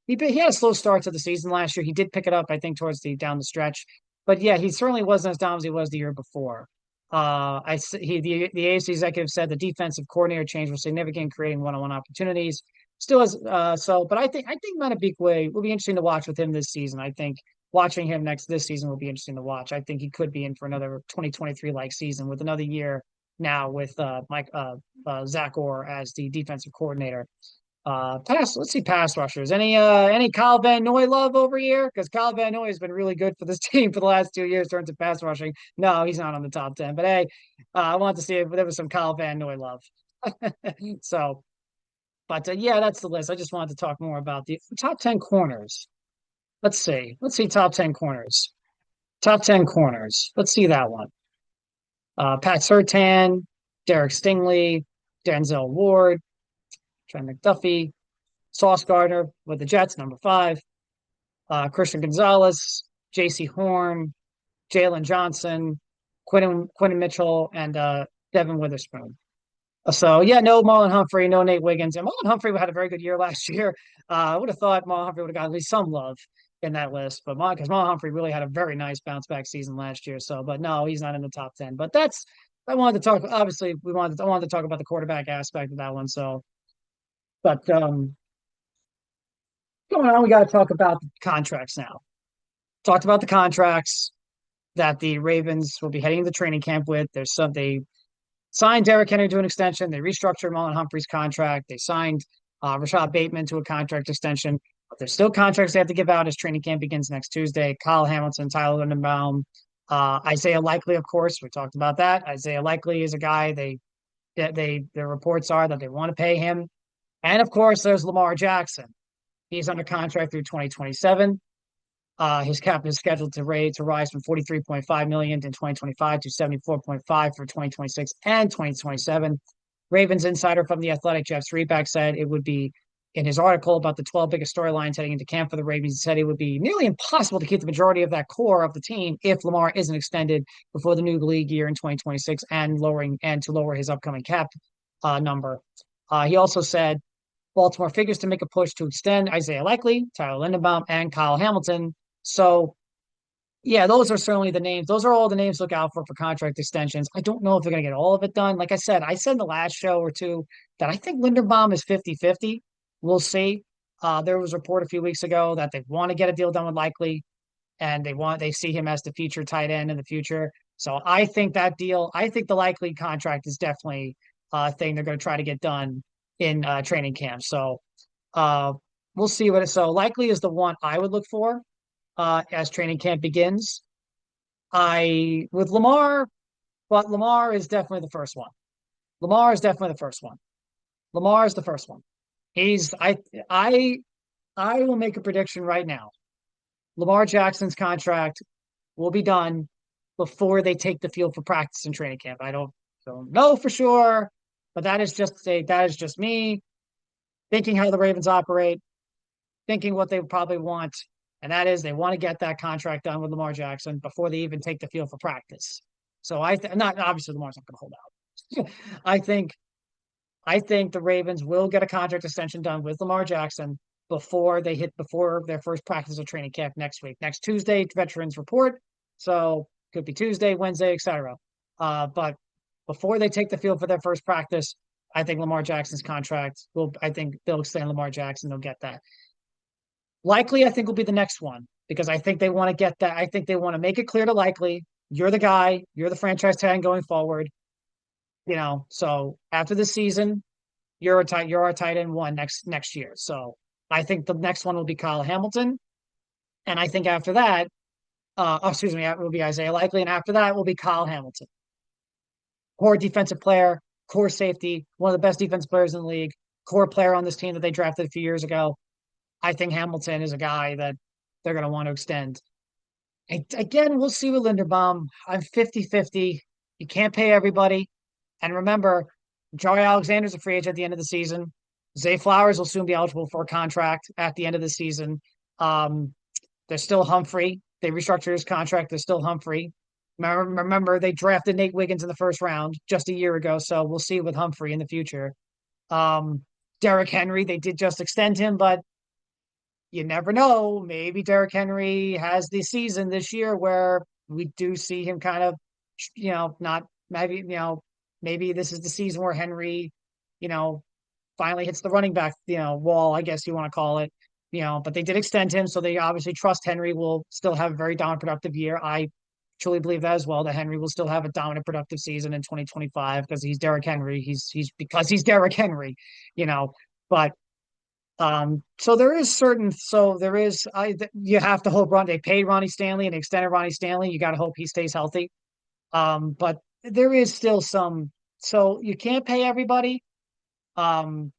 he had a slow start to the season last year. He did pick it up, I think, towards the down the stretch. But yeah, he certainly wasn't as down as he was the year before. The AFC executive said the defensive coordinator change was significant, creating one-on-one opportunities. Still has but I think Matabikwe will be interesting to watch with him this season. I think watching him this season will be interesting to watch. I think he could be in for another 2023 like season with another year now with Zach Orr as the defensive coordinator. Let's see pass rushers. Any Kyle Van Noy love over here? Because Kyle Van Noy has been really good for this team for the last 2 years in terms of pass rushing. No, he's not on the top 10. But hey, I wanted to see if there was some Kyle Van Noy love. So, but yeah, that's the list. I just wanted to talk more about the top 10 corners. Let's see. Let's see top 10 corners. Top 10 corners. Let's see that one. Pat Surtain, Derek Stingley, Denzel Ward, Trent McDuffie, Sauce Gardner with the Jets, number 5, Christian Gonzalez, J.C. Horn, Jalen Johnson, Quentin Mitchell, and Devin Witherspoon. So yeah, no Marlon Humphrey, no Nate Wiggins, and Marlon Humphrey had a very good year last year. I would have thought Marlon Humphrey would have got at least some love in that list, but because Marlon Humphrey really had a very nice bounce back season last year. So, but no, he's not in the top 10. But I wanted to talk. Obviously, I wanted to talk about the quarterback aspect of that one. So, but going on, we got to talk about the contracts now. Talked about the contracts that the Ravens will be heading to training camp with. They signed Derrick Henry to an extension. They restructured Marlon Humphrey's contract. They signed Rashad Bateman to a contract extension. But there's still contracts they have to give out as training camp begins next Tuesday. Kyle Hamilton, Tyler Lindenbaum, Isaiah Likely, of course. We talked about that. Isaiah Likely is a guy the reports are that they want to pay him. And of course, there's Lamar Jackson. He's under contract through 2027. His cap is scheduled to rise from 43.5 million in 2025 to 74.5 for 2026 and 2027. Ravens insider from The Athletic, Jeff Zrebiak, said it would be in his article about the 12 biggest storylines heading into camp for the Ravens. He said it would be nearly impossible to keep the majority of that core of the team if Lamar isn't extended before the new league year in 2026 and to lower his upcoming cap number. He also said Baltimore figures to make a push to extend Isaiah Likely, Tyler Lindenbaum, and Kyle Hamilton. So, yeah, those are certainly the names. Those are all the names to look out for contract extensions. I don't know if they're going to get all of it done. Like I said in the last show or two that I think Linderbaum is 50-50. We'll see. There was a report a few weeks ago that they want to get a deal done with Likely, and they see him as the feature tight end in the future. So I think the Likely contract is definitely a thing they're going to try to get done in training camp. So we'll see so Likely is the one I would look for as training camp begins. With Lamar, but Lamar is definitely the first one. Lamar is definitely the first one. Lamar is the first one. I will make a prediction right now. Lamar Jackson's contract will be done before they take the field for practice and training camp. I don't know for sure, but that is just me thinking how the Ravens operate, thinking what they probably want, and that is they want to get that contract done with Lamar Jackson before they even take the field for practice. So not obviously Lamar's not going to hold out. I think the Ravens will get a contract extension done with Lamar Jackson before their first practice or training camp next week. Next Tuesday, veterans report. So could be Tuesday, Wednesday, etc. But before they take the field for their first practice, I think Lamar Jackson's contract I think they'll extend Lamar Jackson. They'll get that. Likely, I think, will be the next one because I think they want to get that. I think they want to make it clear to Likely, you're the guy, you're the franchise tag going forward. So after the season, you're our tight end one next year. So I think the next one will be Kyle Hamilton, and I think after that, it will be Isaiah Likely, and after that will be Kyle Hamilton. Core defensive player, core safety, one of the best defense players in the league, core player on this team that they drafted a few years ago. I think Hamilton is a guy that they're going to want to extend. Again, we'll see with Linderbaum. I'm 50-50. You can't pay everybody. And remember, Joey Alexander's a free agent at the end of the season. Zay Flowers will soon be eligible for a contract at the end of the season. There's still Humphrey. They restructured his contract. There's still Humphrey. Remember, they drafted Nate Wiggins in the first round just a year ago, so we'll see with Humphrey in the future. Um, Derrick Henry, they did just extend him, but you never know. Maybe Derrick Henry has the season this year where we do see him kind of, not maybe, maybe this is the season where Henry, you know, finally hits the running back, wall, I guess you want to call it. But they did extend him, so they obviously trust Henry will still have a very dominant productive year. I truly believe that as well, that Henry will still have a dominant productive season in 2025 because he's Derrick Henry. He's because he's Derrick Henry, you know. But so there is certain, so there is, you have to hope they paid Ronnie Stanley and extended Ronnie Stanley. You got to hope he stays healthy. But there is still some, so you can't pay everybody. Um,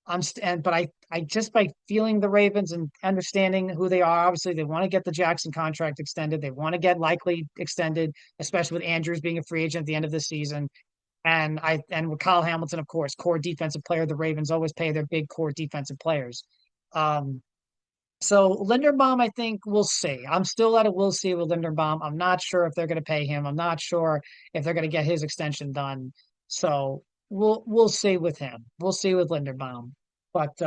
but I just by feeling the Ravens and understanding who they are, obviously they want to get the Jackson contract extended. They want to get likely extended, especially with Andrews being a free agent at the end of the season. And with Kyle Hamilton, of course, core defensive player. The Ravens always pay their big core defensive players. Um, so Linderbaum, I think we'll see. I'm still at a we'll see with Linderbaum. I'm not sure if they're going to pay him. I'm not sure if they're going to get his extension done. So we'll see with him. We'll see with Linderbaum. But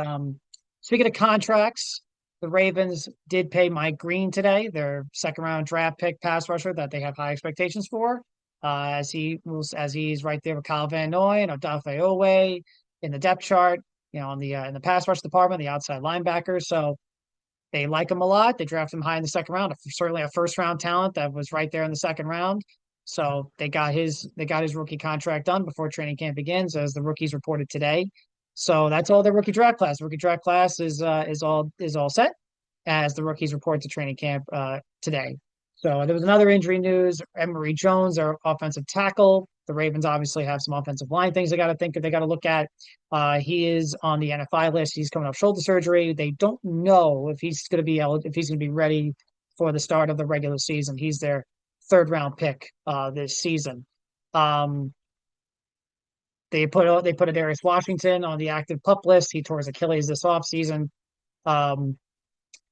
speaking of contracts, the Ravens did pay Mike Green today, their second round draft pick pass rusher that they have high expectations for. As he's right there with Kyle Van Noy and Odafe Owe in the depth chart, on the in the pass rush department, the outside linebackers. So they like him a lot. They draft him high in the second round. Certainly a first round talent that was right there in the second round. So they got his rookie contract done before training camp begins, as the rookies reported today. So that's all the rookie draft class. Rookie draft class is all set as the rookies report to training camp today. So there was another injury news. Emory Jones, our offensive tackle. The Ravens obviously have some offensive line things they got to think of. They got to look at. He is on the NFI list. He's coming off shoulder surgery. They don't know if he's going to be if he's going to be ready for the start of the regular season. He's their third round pick this season. Um, they put Darius Washington on the active pup list. He tore his Achilles this offseason. Um,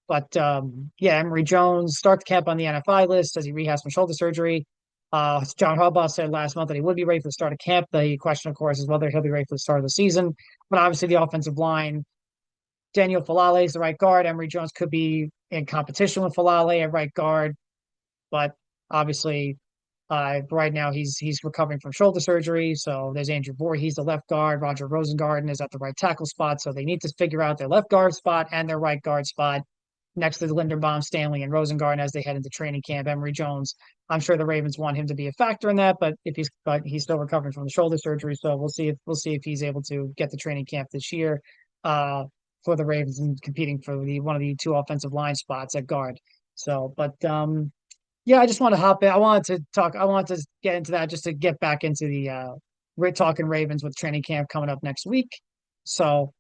yeah, Emory Jones starts camp on the NFI list as he rehabs from shoulder surgery. John Harbaugh said last month that he would be ready for the start of camp. The question, of course, is whether he'll be ready for the start of the season. But obviously, the offensive line, Daniel Falale is the right guard. Emory Jones could be in competition with Falale at right guard, but obviously, right now he's recovering from shoulder surgery. So there's Andrew Voorhees, the left guard. Roger Rosengarten is at the right tackle spot. So they need to figure out their left guard spot and their right guard spot next to the Linderbaum, Stanley, and Rosengarten as they head into training camp. Emory Jones, I'm sure the Ravens want him to be a factor in that, but he's still recovering from the shoulder surgery, so we'll see if he's able to get the training camp this year for the Ravens and competing for one of the two offensive line spots at guard. So, but yeah, I just want to hop in. I wanted to get into that just to get back into the we're talking Ravens with training camp coming up next week. So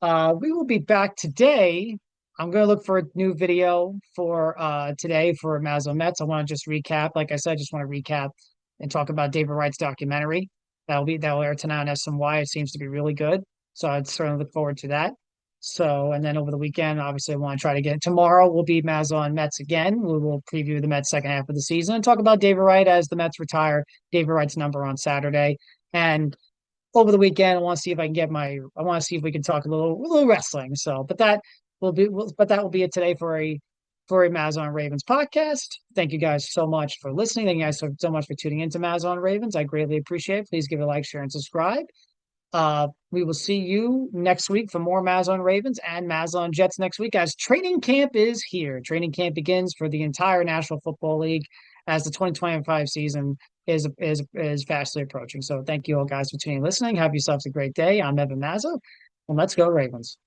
we will be back today. I'm going to look for a new video for today for Mazza Mets. I want to just recap. Like I said, just want to recap and talk about David Wright's documentary. That'll air tonight on SNY. It seems to be really good. So I'd certainly look forward to that. So, and then over the weekend, obviously I want to try to get tomorrow will be Mazza on Mets again. We will preview the Mets second half of the season and talk about David Wright as the Mets retire David Wright's number on Saturday. And over the weekend, I want to see if I can I want to see if we can talk a little wrestling. So, but that will be it today for a MazzaOnRavens podcast. Thank you guys so much for listening. Thank you guys so much for tuning into MazzaOnRavens. I greatly appreciate it. Please give it a like, share, and subscribe. We will see you next week for more MazzaOnRavens and MazzaOnJets next week as training camp is here. Training camp begins for the entire National Football League as the 2025 season is fastly approaching. So thank you all guys for tuning and listening. Have yourselves a great day. I'm Evan Mazza, and let's go Ravens.